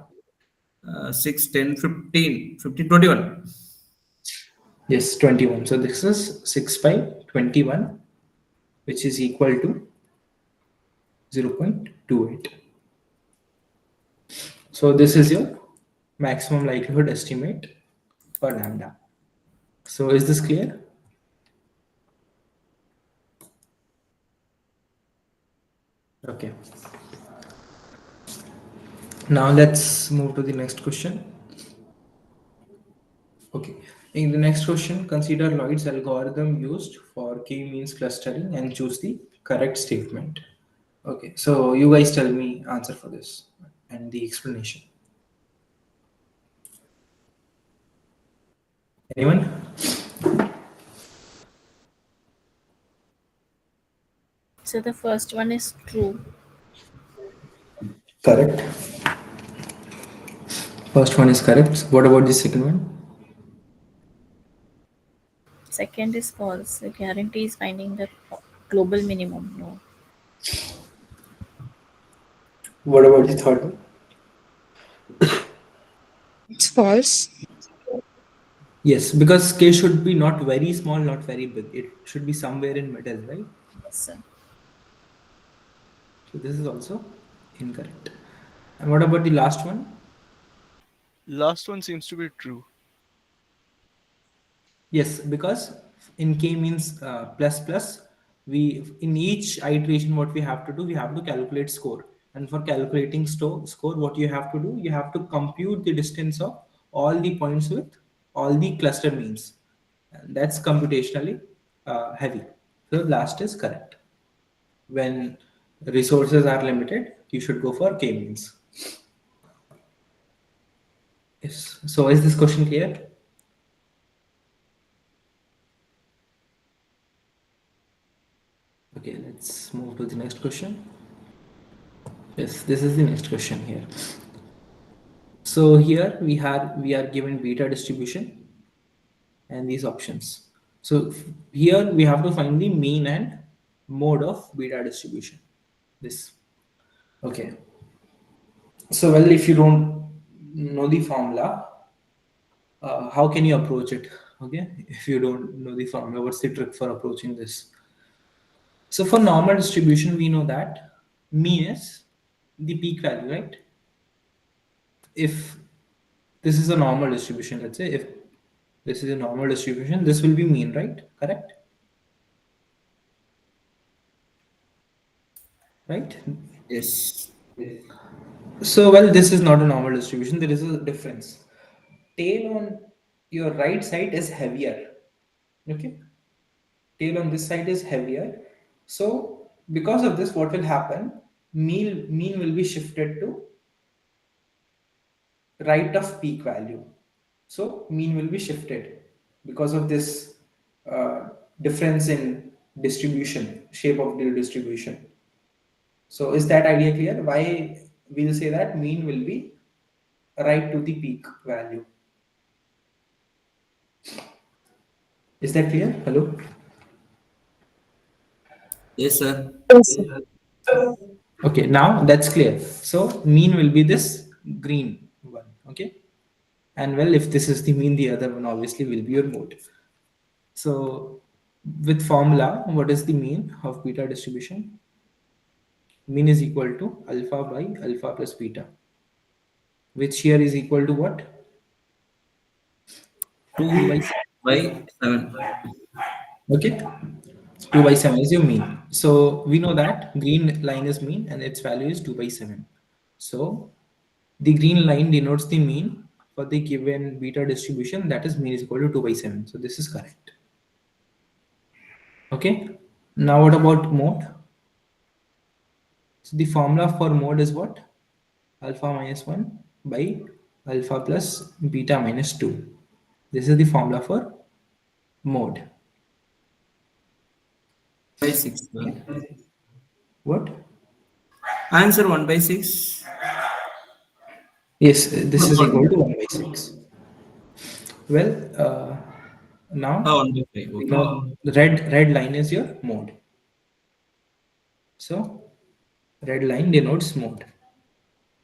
6, 10, 15, 15, 21. Yes, 21. So this is 6 by 21, which is equal to 0.28. So this is your maximum likelihood estimate for lambda. So is this clear? Okay. Now let's move to the next question. Okay. In the next question, consider Lloyd's algorithm used for k-means clustering and choose the correct statement. Okay, so you guys tell me answer for this and the explanation. Anyone? So the first one is true. Correct. First one is correct. What about the second one? Second is false. The guarantee is finding the global minimum. No. What about the third one? It's false. Yes, because k should be not very small, not very big. It should be somewhere in middle, right? Yes, sir. So this is also incorrect. And what about the last one? Last one seems to be true. Yes, because in k means plus plus, we in each iteration what we have to do, we have to calculate score. And for calculating score, what you have to do, you have to compute the distance of all the points with all the cluster means. And that's computationally heavy. So last is correct. When resources are limited, you should go for k means. Yes. So is this question clear? Okay, let's move to the next question. Yes, this is the next question here. So here we are given beta distribution and these options. So here we have to find the mean and mode of beta distribution. This. Okay. So well, if you don't know the formula, how can you approach it? Okay, if you don't know the formula, what's the trick for approaching this? So for normal distribution, we know that mean is the peak value, right? If this is a normal distribution, let's say if this is a normal distribution, this will be mean, right? Correct? Right? Yes. So, well, this is not a normal distribution. There is a difference. Tail on your right side is heavier. Okay? Tail on this side is heavier. So, because of this, what will happen? Mean will be shifted to right of peak value. So mean will be shifted because of this difference in distribution, shape of the distribution. So is that idea clear? Why we'll say that mean will be right to the peak value? Is that clear? Hello? Yes, sir. Yes, sir. Okay, now that's clear. So mean will be this green one. Okay. And well, if this is the mean, the other one obviously will be your mode. So with formula, what is the mean of beta distribution? Mean is equal to alpha by alpha plus beta, which here is equal to what? 2 by 2 by 7. okay, 2 by 7 is your mean. So we know that green line is mean and its value is 2 by 7. So the green line denotes the mean for the given beta distribution, that is mean is equal to 2 by 7. So this is correct. Okay. Now what about mode? So the formula for mode is what? Alpha minus 1 by alpha plus beta minus 2. This is the formula for mode. By 6, sir. What? Answer 1 by 6. Yes, this is equal to 1 by 6. Well, Oh, now 1 by 5. you Okay. know the red line is your mode. So red line denotes mode.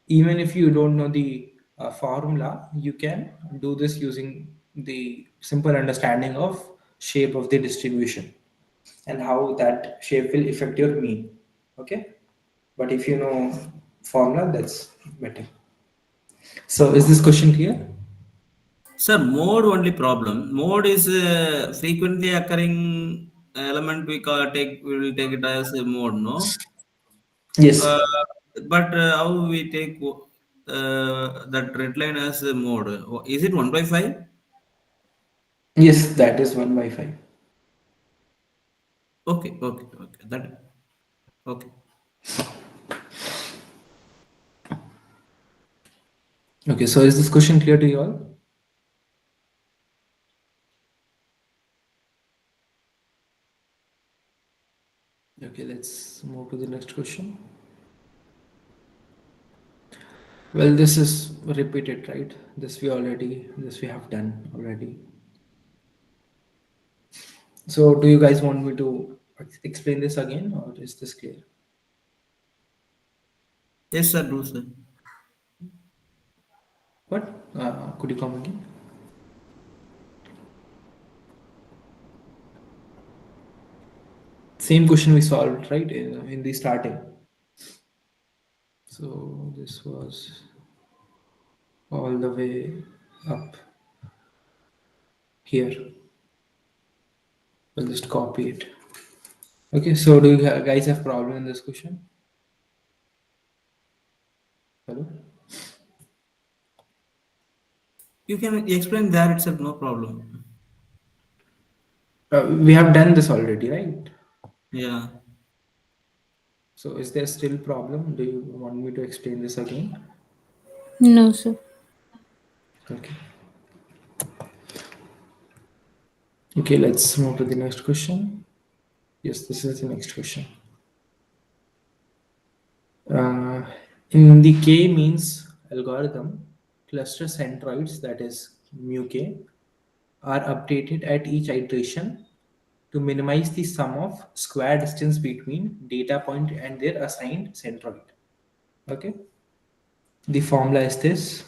Even if you don't know the formula, you can do this using the simple understanding of shape of the distribution and how that shape will affect your mean. Okay, but if you know formula, that's better. So is this question clear? Sir, mode only problem. Mode is frequently occurring element. We will take it as a mode, no? Yes. Uh, but how we take that red line as a mode. Is it 1 by 5? Yes, that is 1 by 5. Okay, okay, okay. That okay. Okay, so is this question clear to you all? Okay, let's move to the next question. Well, this is repeated, right? This we have done already. So do you guys want me to explain this again, or is this clear? Yes, sir. Do sir. What? Could you come again? Same question we solved, right, in the starting. So this was all the way up here. We'll just copy it. Okay, so do you guys have problem in this question? Hello? You can explain there itself. No problem. We have done this already, right? Yeah. So is there still problem? Do you want me to explain this again? No, sir. Okay. Okay, let's move to the next question. Yes, this is the next question. Uh, in the k-means algorithm, cluster centroids, that is mu k, are updated at each iteration to minimize the sum of square distance between data point and their assigned centroid. Okay. The formula is this.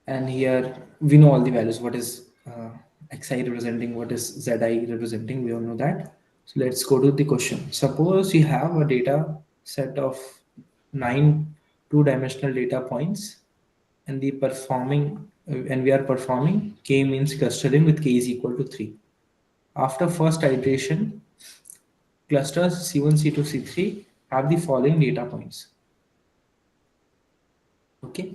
And here we know all the values. What is xi representing? What is zi representing? We all know that. So let's go to the question. Suppose you have a data set of 9 two-dimensional data points, and we are performing k-means clustering with k is equal to 3. After first iteration, clusters C1, C2, C3 have the following data points. Okay.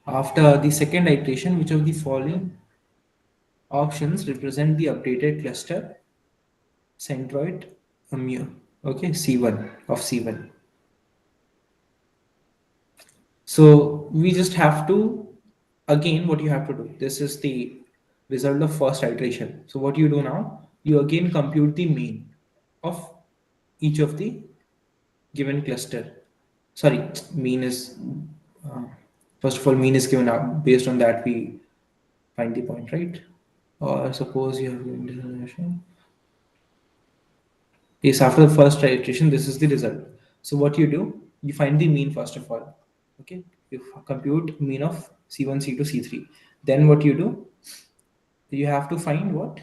After the second iteration, which of the following options represent the updated cluster centroid mu? Okay, C1 of C1. So we just have to, again, what you have to do, this is the result of first iteration. So what you do now, you again compute the mean of each of the given cluster. Sorry, mean is, uh, first of all, mean is given out. Based on that, we find the point, right? Or suppose you have given destination. Yes, after the first iteration, this is the result. So what you do, you find the mean first of all. Okay, you compute mean of C1, C2, C3. Then what you do, you have to find what?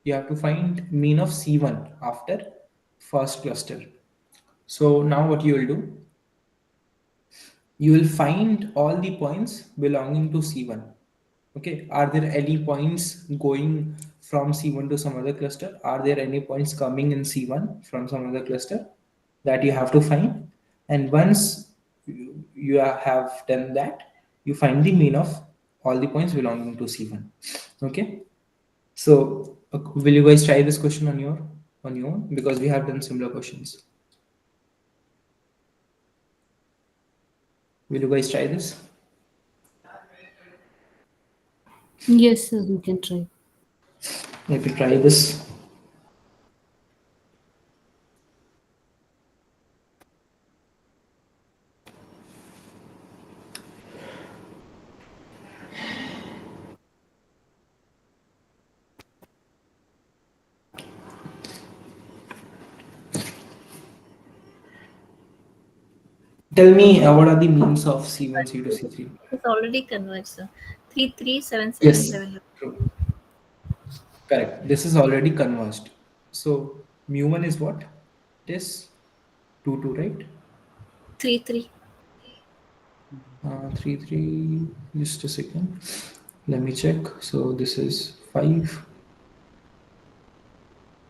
You have to find mean of C1 after first cluster. So now what you will do, you will find all the points belonging to C1. Okay, are there any points going from C1 to some other cluster? Are there any points coming in C1 from some other cluster? That you have to find. And once you have done that, you find the mean of all the points belonging to C1. Okay, so will you guys try this question on your own, because we have done similar questions? Will you guys try this? Yes, sir, we can try. Let me try this. Tell me what are the means of C1, C2, C3? It's already converged, sir. 33777. Yes, true. Correct. This is already converged. So mu1 is what? It is 2, 2, right? 33. 3, 3, just a second. Let me check. So this is 5.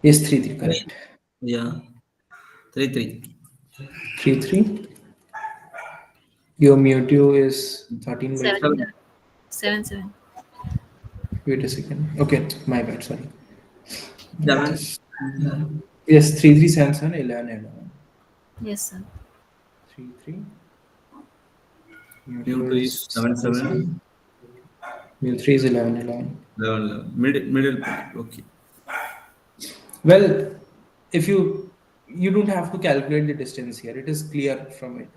Yes, 3, 3, correct. Yeah. 3 3. 3, 3. Your mu2 is 13 by 3. 7, 7, 7. Wait a second. Okay, my bad. Sorry. Seven. Yes, 3377 11 11. Yes, sir. 33. Mu Mu2 two is is 7 7. mu3 is 11 11. 11 11. Middle point. Okay. Well, if you don't have to calculate the distance here. It is clear from it,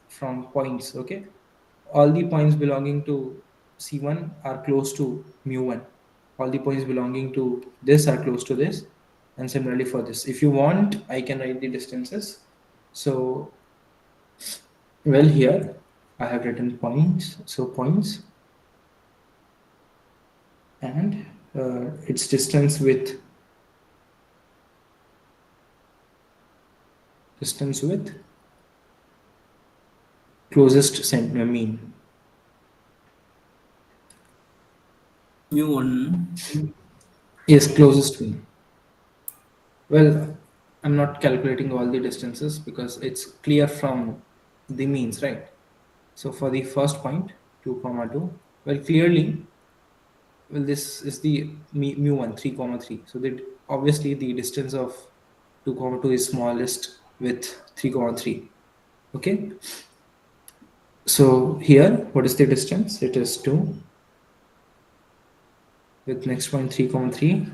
from points. Okay, all the points belonging to C1 are close to mu1. All the points belonging to this are close to this, and similarly for this. If you want, I can write the distances. So, well, here I have written points. So points and its distance with closest mean. Mu one. Yes, closest mean. Well, I'm not calculating all the distances because it's clear from the means, right? So for the first point, 2 comma 2, well, clearly, well, this is the mu1, 3 comma 3. So that obviously the distance of 2 comma 2 is smallest with 3 comma 3. Okay. So here, what is the distance? It is 2 with next point 3 comma 3.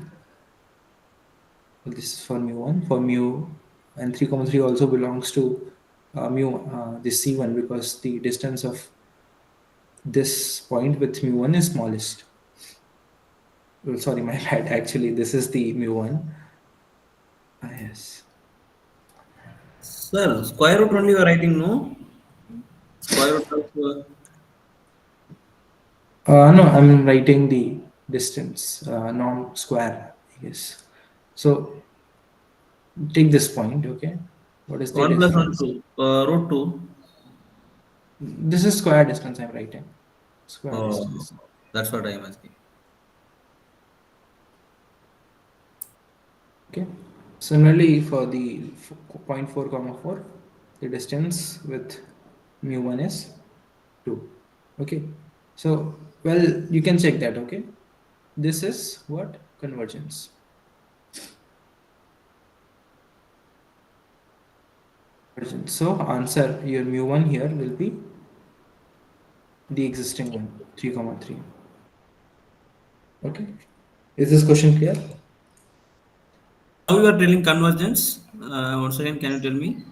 Well, this is for mu1. For mu and 3 comma 3 also belongs to this C1 because the distance of this point with mu1 is smallest. Well, sorry, my bad. Actually, this is the mu1. Yes. Sir, square root only you are writing, no? Square root of No, I'm writing the distance, non square, I guess. So take this point, okay? What is the 1 plus 1 difference? 2. Root 2. This is square distance I'm writing. Square Oh, distance. that's what I am asking. Okay. Similarly, for the point 4 comma 4, the distance with mu1 is 2. Okay. So, well, you can check that. Okay. This is what? Convergence. So, answer your mu1 here will be the existing one, 3 comma 3. Okay. Is this question clear? How you are telling convergence? Once again, can you tell me?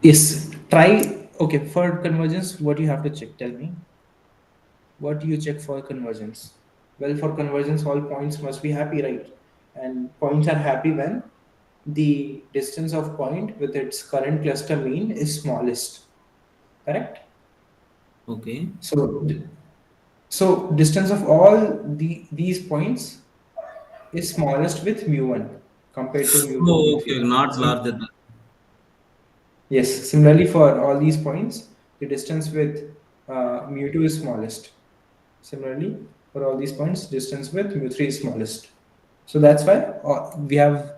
Yes. Try. Okay. For convergence, what you have to check? Tell me. What do you check for convergence? Well, for convergence, all points must be happy, right? And points are happy when the distance of point with its current cluster mean is smallest. Correct? Okay. So, so distance of all these points is smallest with mu1 compared to mu2, Oh, mu3. okay. Not larger than. Yes, similarly for all these points, the distance with mu2 is smallest. Similarly, for all these points, distance with mu3 is smallest. So that's why we have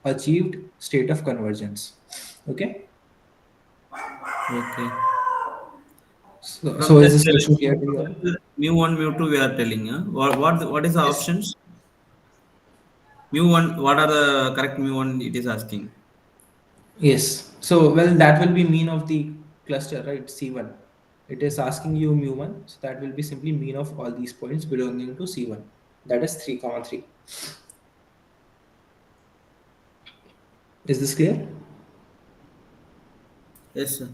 achieved state of convergence. Okay. Okay. So From is that, this question clear to you all? mu one, mu two, we are telling. What is the Yes. options? Mu one. What are the correct mu one? It is asking. Yes. So well, that will be mean of the cluster, right? C1. It is asking you mu1, so that will be simply mean of all these points belonging to C1. That is 3 comma 3. Is this clear? Yes, sir.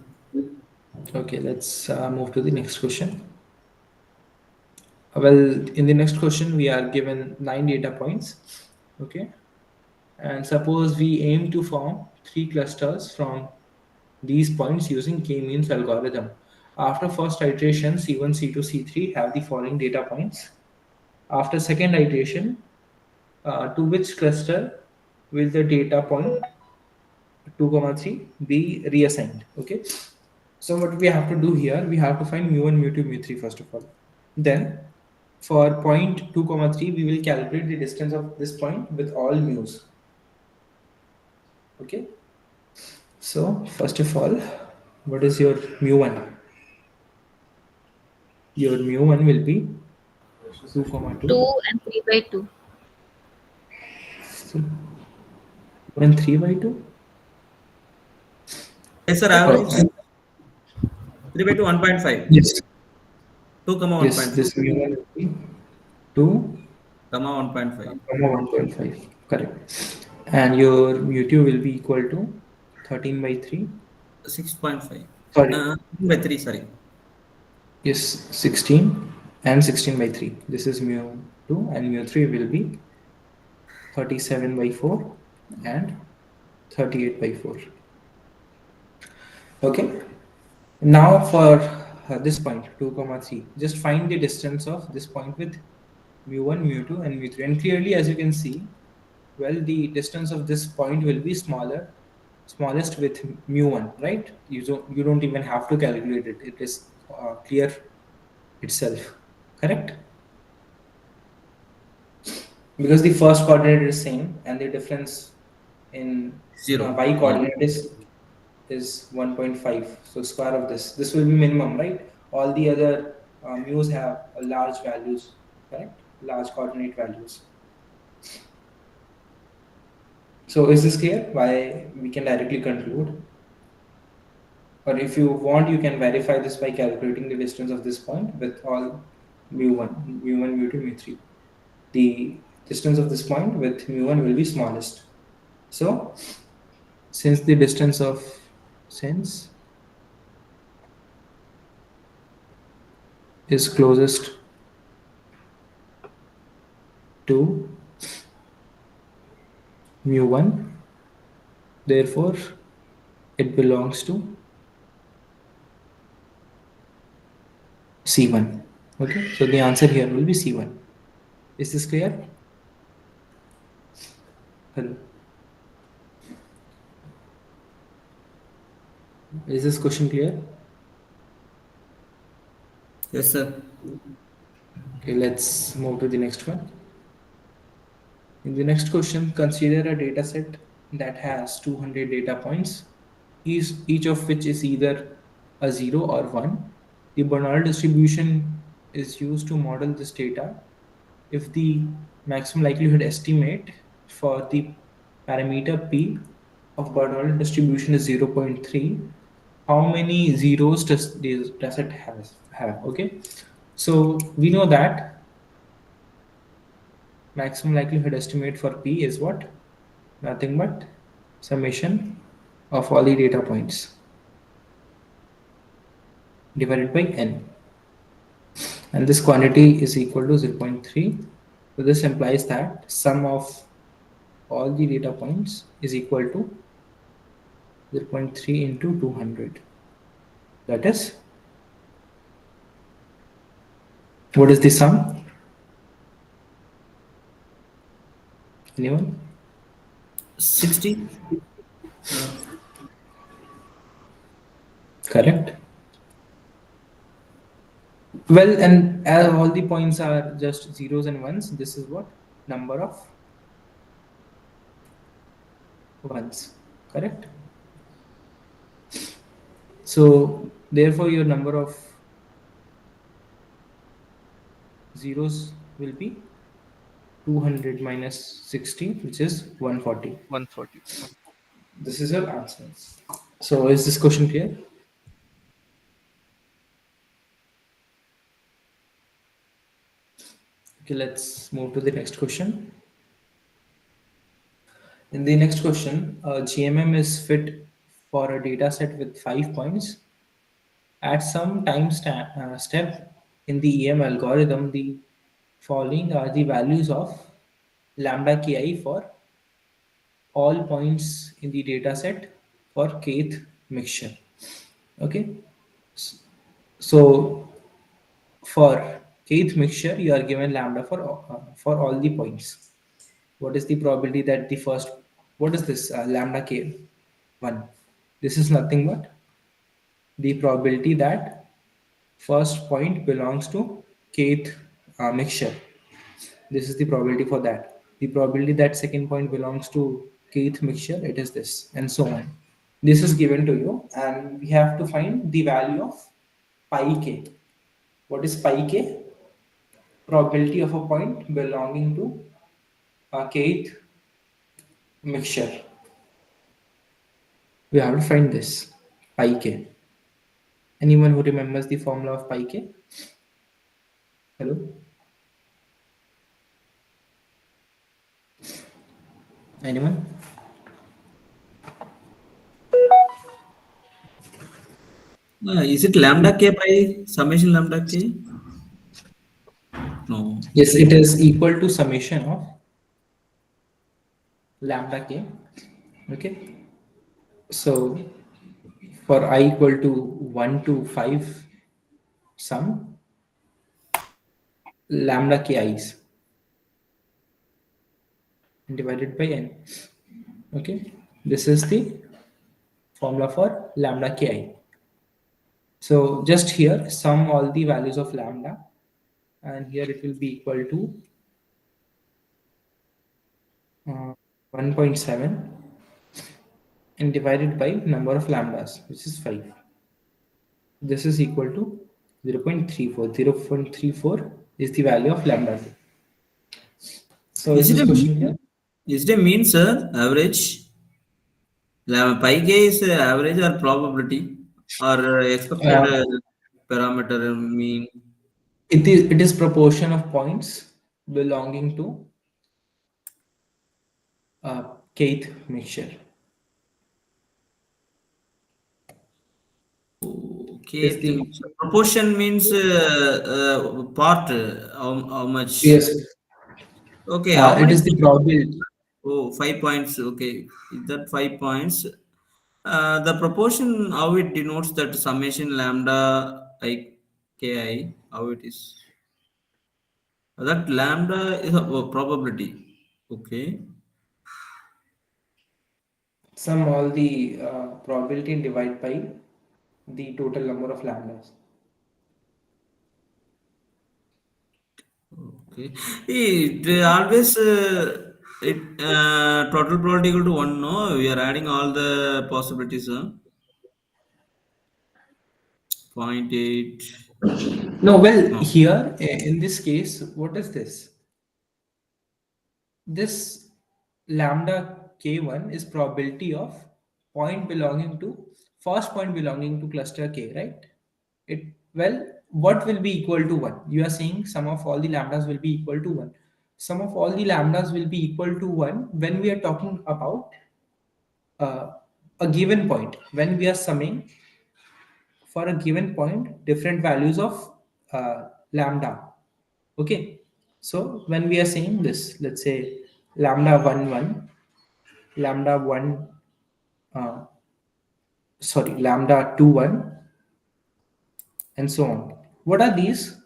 Okay, let's move to the next question. Well, in the next question, we are given 9 data points. Okay. And suppose we aim to form 3 clusters from these points using k-means algorithm. After first iteration, C1, C2, C3 have the following data points. After second iteration, to which cluster will the data point 2, comma 3 be reassigned? Okay. So what we have to do here, we have to find mu1, mu2, mu3 first of all. Then for point 2, comma 3, we will calculate the distance of this point with all mu's. Okay. So first of all, what is your mu1? your mu1 will be 2 comma 2. 2 and 3 by 2. So 2 and 3 by 2. Yes, sir, Oh, average 3 by 2, 1.5. yes, 2 comma yes. 1.5. This mu1 will be 2 Comma 1.5. comma 1.5. Correct. And your mu2 will be equal to 13 by 3. 6.5. Sorry. By 3, sorry. Yes, 16 and 16 by 3. This is mu2 and mu3 will be 37 by 4 and 38 by 4. Okay. Now for this point 2 comma 3, just find the distance of this point with mu1, mu2 and mu3. And clearly as you can see, well, the distance of this point will be smallest with mu1, right? You don't even have to calculate it. It is clear itself, correct? Because the first coordinate is same and the difference in 0. y 1. coordinate is 1.5. So square of this will be minimum, right? All the other mu's have a large values, correct? Large coordinate values. So is this clear? Why we can directly conclude? Or if you want, you can verify this by calculating the distance of this point with all mu1, mu2, mu3. The distance of this point with mu1 will be smallest. So since the distance of sense is closest to mu1, therefore it belongs to C1. Okay, so the answer here will be C1. Is this clear? Hello. Is this question clear? Yes, sir. Okay, let's move to the next one. In the next question, consider a data set that has 200 data points, each of which is either a 0 or 1. The Bernal distribution is used to model this data. If the maximum likelihood estimate for the parameter p of Bernal distribution is 0.3, how many zeros does it have? Okay, so we know that maximum likelihood estimate for p is what? Nothing but summation of all the data points divided by n, and this quantity is equal to 0.3. So this implies that sum of all the data points is equal to 0.3 into 200. That is, what is the sum? Anyone? 60. Correct. Well, and as all the points are just zeros and ones, this is what? Number of ones. Correct. So therefore your number of zeros will be 200 minus 60, which is 140. 140. This is your answer. So is this question clear? Okay, let's move to the next question. In the next question, GMM is fit for a data set with 5 points. At some step in the EM algorithm, the following are the values of lambda ki for all points in the data set for kth mixture. Okay, so for kth mixture, you are given lambda for all the points. What is the probability that the first? What is this lambda k1? This is nothing but the probability that first point belongs to kth mixture. This is the probability for that. The probability that second point belongs to kth mixture, it is this, and so on. This is given to you, and we have to find the value of pi k. What is pi k? Probability of a point belonging to a kth mixture. We have to find this pi k. Anyone who remembers the formula of pi k? Hello? Anyone? Is it lambda k by summation lambda k? No. Yes, it is equal to summation of lambda k. Okay. So for I equal to 1 to 5 sum lambda k i's divided by n. Okay. This is the formula for lambda ki. So just here sum all the values of lambda, and here it will be equal to 1.7 and divided by number of lambdas, which is 5. This is equal to 0.34. 0.34 is the value of lambda. So Is in it this a question mean? here, Is it a mean, sir? Average? Pi k is average or probability or expected uh, parameter mean? it is proportion of points belonging to kth mixture. Okay, Is the proportion means part. How much? yes, Okay, how it many? is the probability. Oh, 5 points. Okay, is that 5 points? The proportion, how it denotes that summation lambda I ki, how it is? That lambda is a probability. Okay. Sum all the probability and divide by the total number of lambdas. Okay. It always it total probability equal to one. No, we are adding all the possibilities. 0.8. No, well, No. here in this case, what is this? This lambda k1 is probability of point belonging to first point belonging to cluster k, right? It well, what will be equal to 1? You are saying sum of all the lambdas will be equal to 1. Sum of all the lambdas will be equal to 1 when we are talking about uh, a given point. When we are summing for a given point different values of lambda. Okay, so when we are saying this, let's say lambda 1 1, lambda 1 uh, sorry, lambda 2 1, and so on. What are these?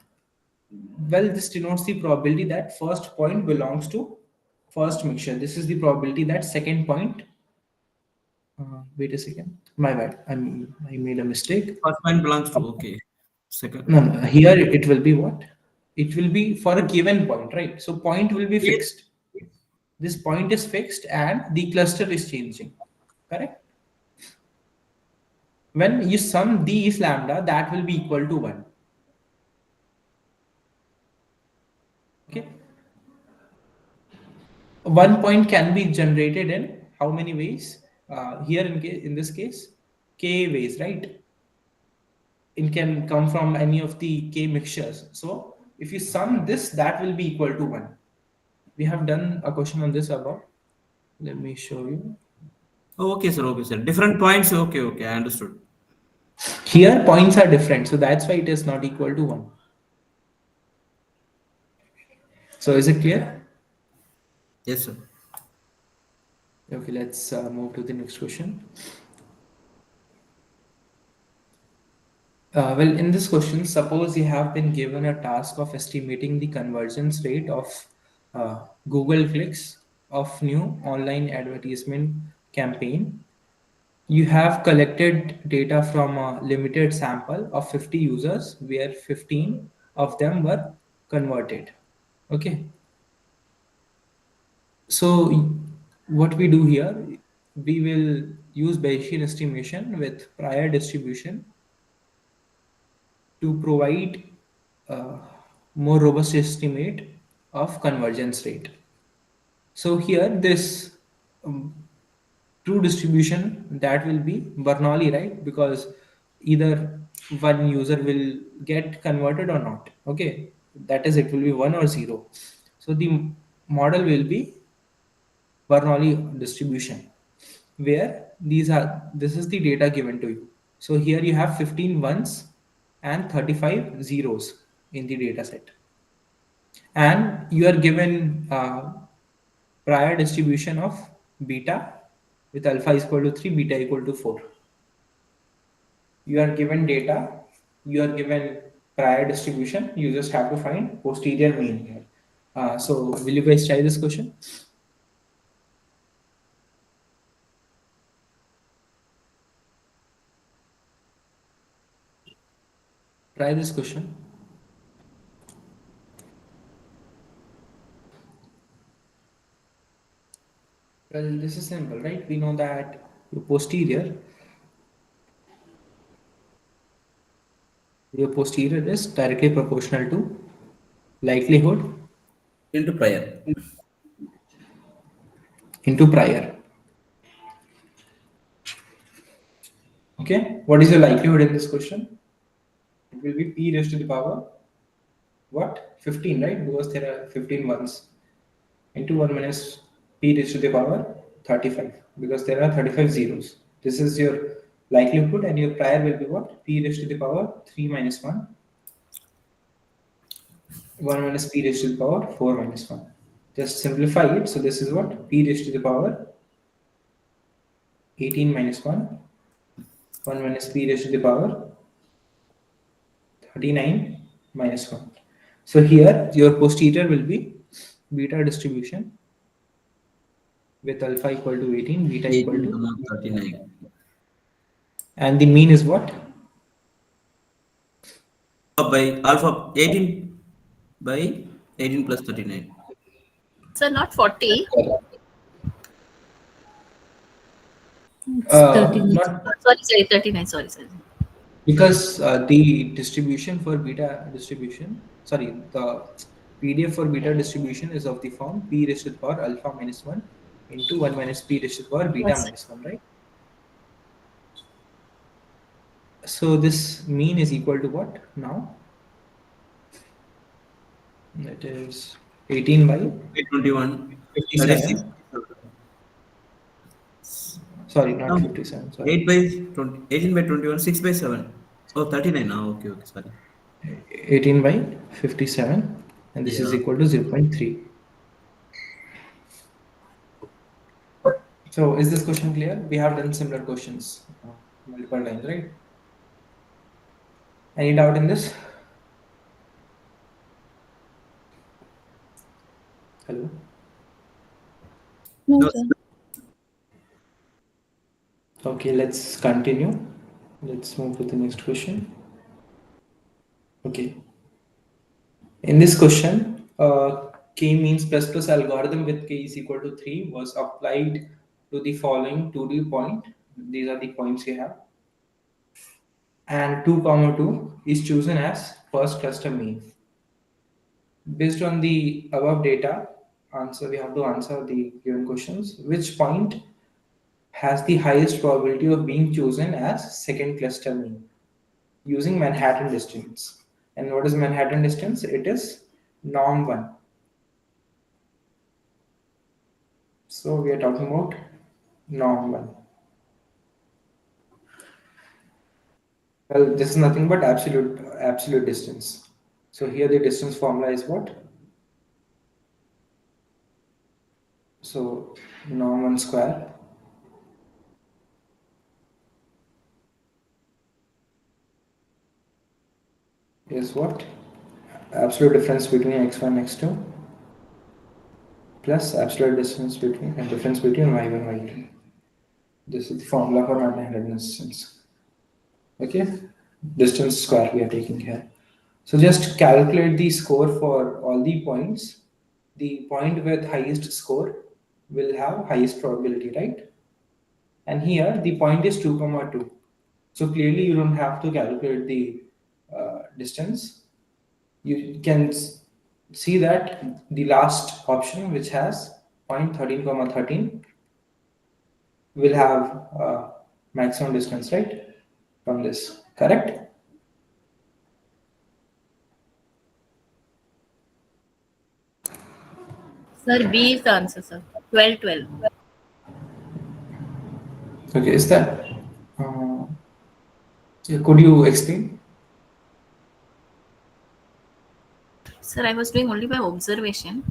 Well, this denotes the probability that first point belongs to first mixture. This is the probability that second point wait a second, my bad, I made a mistake. First point belongs to okay. Second. No, no, here it will be what? It will be for a given point, right? So point will be Yes. fixed. This point is fixed and the cluster is changing, correct? When you sum these lambda, that will be equal to 1. Okay. One point can be generated in how many ways? Here in this case, k ways, right? It can come from any of the k mixtures. So if you sum this, that will be equal to 1. We have done a question on this above. Let me show you. Okay, sir. Okay, sir. Different points. Okay, okay. I understood. Here points are different, so that's why it is not equal to 1. So is it clear? Yes, sir. Okay, let's move to the next question. Well, in this question, suppose you have been given a task of estimating the convergence rate of Google clicks of new online advertisement campaign. You have collected data from a limited sample of 50 users where 15 of them were converted. Okay. So what we do here, we will use Bayesian estimation with prior distribution to provide more robust estimate of convergence rate. So here this um, true distribution, that will be Bernoulli, right? Because either one user will get converted or not. Okay, that is, it will be 1 or 0. So the model will be Bernoulli distribution, where this is the data given to you. So here you have 15 ones and 35 zeros in the data set, and you are given prior distribution of beta with alpha is equal to 3, beta equal to 4. You are given data, you are given prior distribution, you just have to find posterior mean here. So will you guys try this question? Try this question. Well, this is simple, right? We know that your posterior is directly proportional to likelihood Into prior. into prior. Okay, what is your likelihood in this question? It will be p raised to the power what? 15, right? Because there are 15 ones into 1 minus p raised to the power 35, because there are 35 zeros. This is your likelihood, and your prior will be what? P raised to the power 3 minus 1, 1 minus p raised to the power 4 minus 1. Just simplify it. So this is what? P raised to the power 18 minus 1, 1 minus p raised to the power 39 minus 1. So here your posterior will be beta distribution with alpha equal to 18, beta equal 18, to 39. and the mean is what? By alpha 18 by 18 plus 39. So not 40. It's Uh, 39. not Sorry, 39. Sorry. because the distribution for beta distribution, sorry, the PDF for beta distribution is of the form p raised to the power alpha minus 1 into 1 minus p raised to the power beta Yes. minus 1, right? So this mean is equal to what now? It is 18 by 21. That is 6. 57. Sorry, not No, 57. Sorry, 8 by 20, 18 by 21, 6 by 7. Oh, 39 now. Okay, sorry. 18 by 57, and this is Yeah. equal to 0.3. So is this question clear? We have done similar questions multiple times, right? Any doubt in this? Hello? No, No, sir. Okay, let's continue. Let's move to the next question. Okay. In this question, k means plus plus algorithm with k is equal to 3 was applied to the following 2D point. These are the points you have. And 2 comma 2 is chosen as first cluster mean. Based on the above data, we have to answer the given questions. Which point has the highest probability of being chosen as second cluster mean using Manhattan distance? And what is Manhattan distance? It is norm 1. So we are talking about norm 1. Well, this is nothing but absolute distance. So here the distance formula is what? So norm 1 square is what? Absolute difference between x1 and x2 plus absolute distance between and difference between y1 and y2. This is the formula for Manhattan distance. Okay, distance square we are taking here. So just calculate the score for all the points. The point with highest score will have highest probability, right? And here the point is 2 comma 2. So clearly you don't have to calculate the distance. you can see that the last option, which has point 13 comma 13, will have maximum distance, right, from this, correct? Sir, B is the answer, sir. 12, 12. Okay, is that uh, could you explain? Sir, I was doing only by observation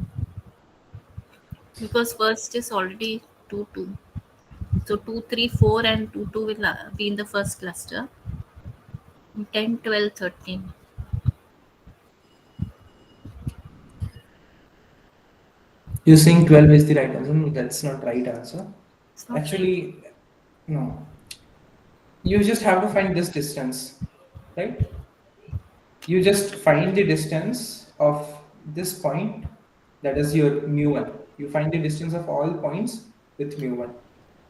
because first is already 2, 2. So 2, 3, 4 and 2, 2 will be in the first cluster. 10, 12, 13. You're saying 12 is the right answer. No, that's not right answer. It's not right. Actually, no. You just have to find this distance, right? You just find the distance of this point, that is your mu1. You find the distance of all points with mu1.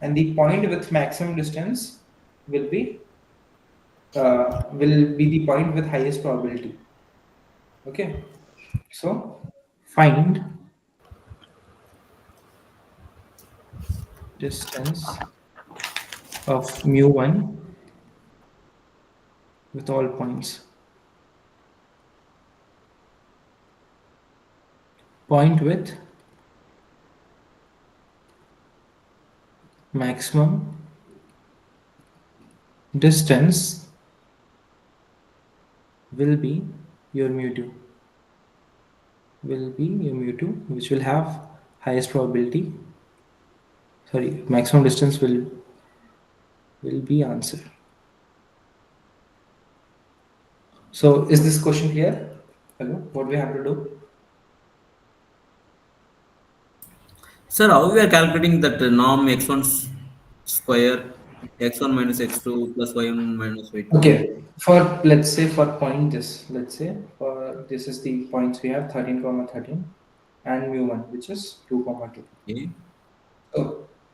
And the point with maximum distance will be the point with highest probability. Okay. So find distance of mu1 with all points. Point with maximum distance will be your mu2. Will be your mu2, which will have highest probability. Sorry, maximum distance will be answer. So is this question clear? Hello, what we have to do? Sir, how we are calculating that norm x1 square, x1 minus x2 plus y1 minus y2? Okay, for let's say for point this, let's say for this is the points we have 13 comma 13 and mu1, which is 2 comma 2. Okay.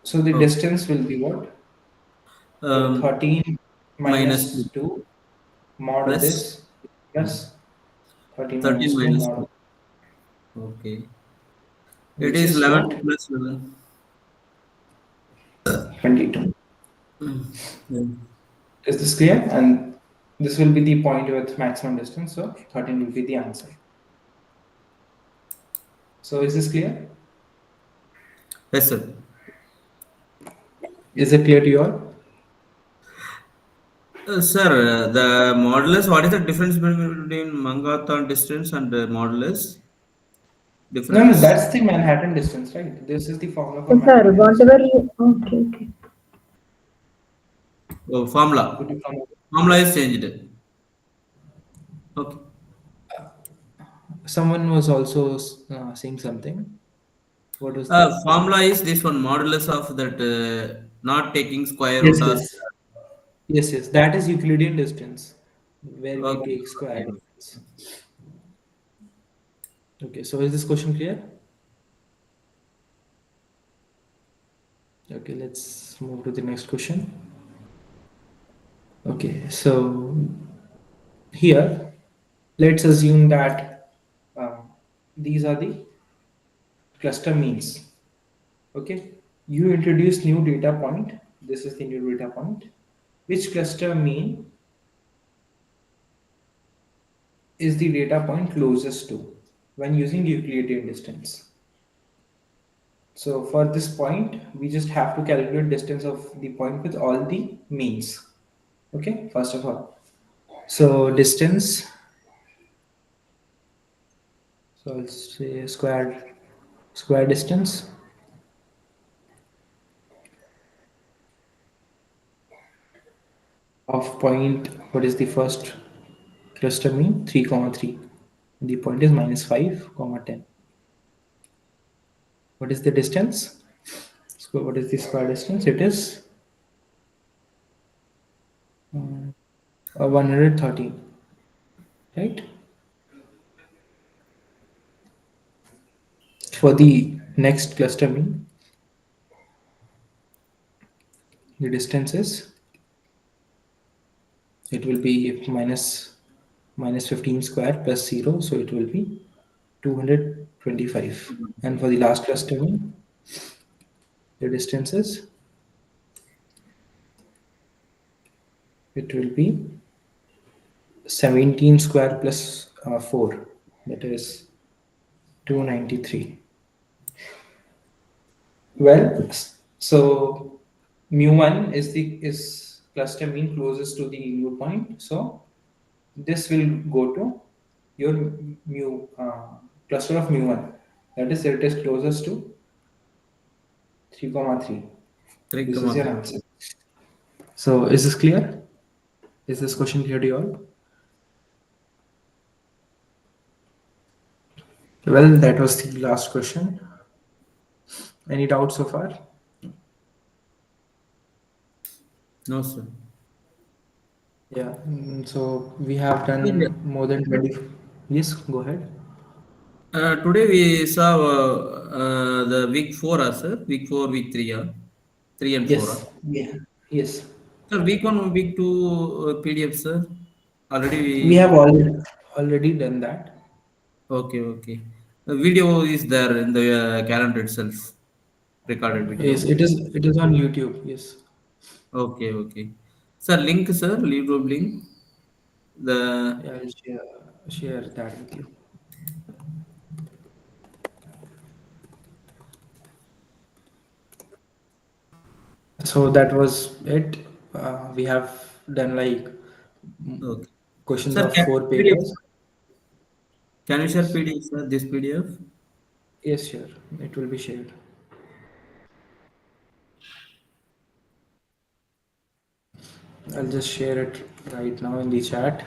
So the Okay. distance will be what? So Um, 13 minus minus 2 2 mod of plus this plus 13 13 minus 2 minus mod 2. of, Okay. It which is is 11 what? plus 11. 22. Yeah. Is this clear? And this will be the point with maximum distance, so 13 will be the answer. So is this clear? Yes, sir. Is it clear to you all? Sir, the modulus, what is the difference between Manhattan distance and modulus? No, no, Difference. that's the Manhattan distance, right? This is the formula for Yes, sir. Manhattan distance. Whatever you. Okay, okay. Oh, formula. Could you come up? Formula is changed. Okay. Someone was also saying something. What was that? Formula is this one, modulus of that not taking square Yes, root or. yes. Yes, yes. That is Euclidean distance, where we Okay. take square Okay. roots. Okay, so is this question clear? Okay, let's move to the next question. Okay, so here, let's assume that these are the cluster means. Okay, you introduce new data point. This is the new data point. Which cluster mean is the data point closest to when using Euclidean distance? So for this point, we just have to calculate distance of the point with all the means. Okay, first of all. So distance, so I'll say square distance of point, what is the first cluster mean? 3 comma 3. The point is minus 5 comma 10. What is the distance? So what is the square distance? It is 113, right? For the next cluster mean, the distance is, it will be minus minus 15 square plus 0, so it will be 225. And for the last cluster one, the distance is, it will be 17 square plus 4, that is 293. Well, so mu1 is cluster mean closest to the mu point, so this will go to your mu cluster of mu1, that is it is closest to 3 comma 3. 3 This is comma your 3. answer. So is this clear? Is this question clear to you all? Well, that was the last question. Any doubts so far? No, sir. Yeah. So we have Sir, done more than 20. Yes, go ahead. today we saw the week 4, sir. Week 4, week 3, 3 and 4. Yes. Yeah. Yes. Sir, week 1, week 2 PDF, sir. Already We we. have already done that. Okay, okay. The video is there in the calendar itself, recorded Yes, video. it is on YouTube. Yes. Okay, okay. Sir, link, sir, YouTube link. The Yeah, I'll share that with you. So that was it. We have done like okay. questions Sir, of four PDF, papers. can you share Yes. PDF, sir? This PDF. Yes, sure. It will be shared. I'll just share it right now in the chat.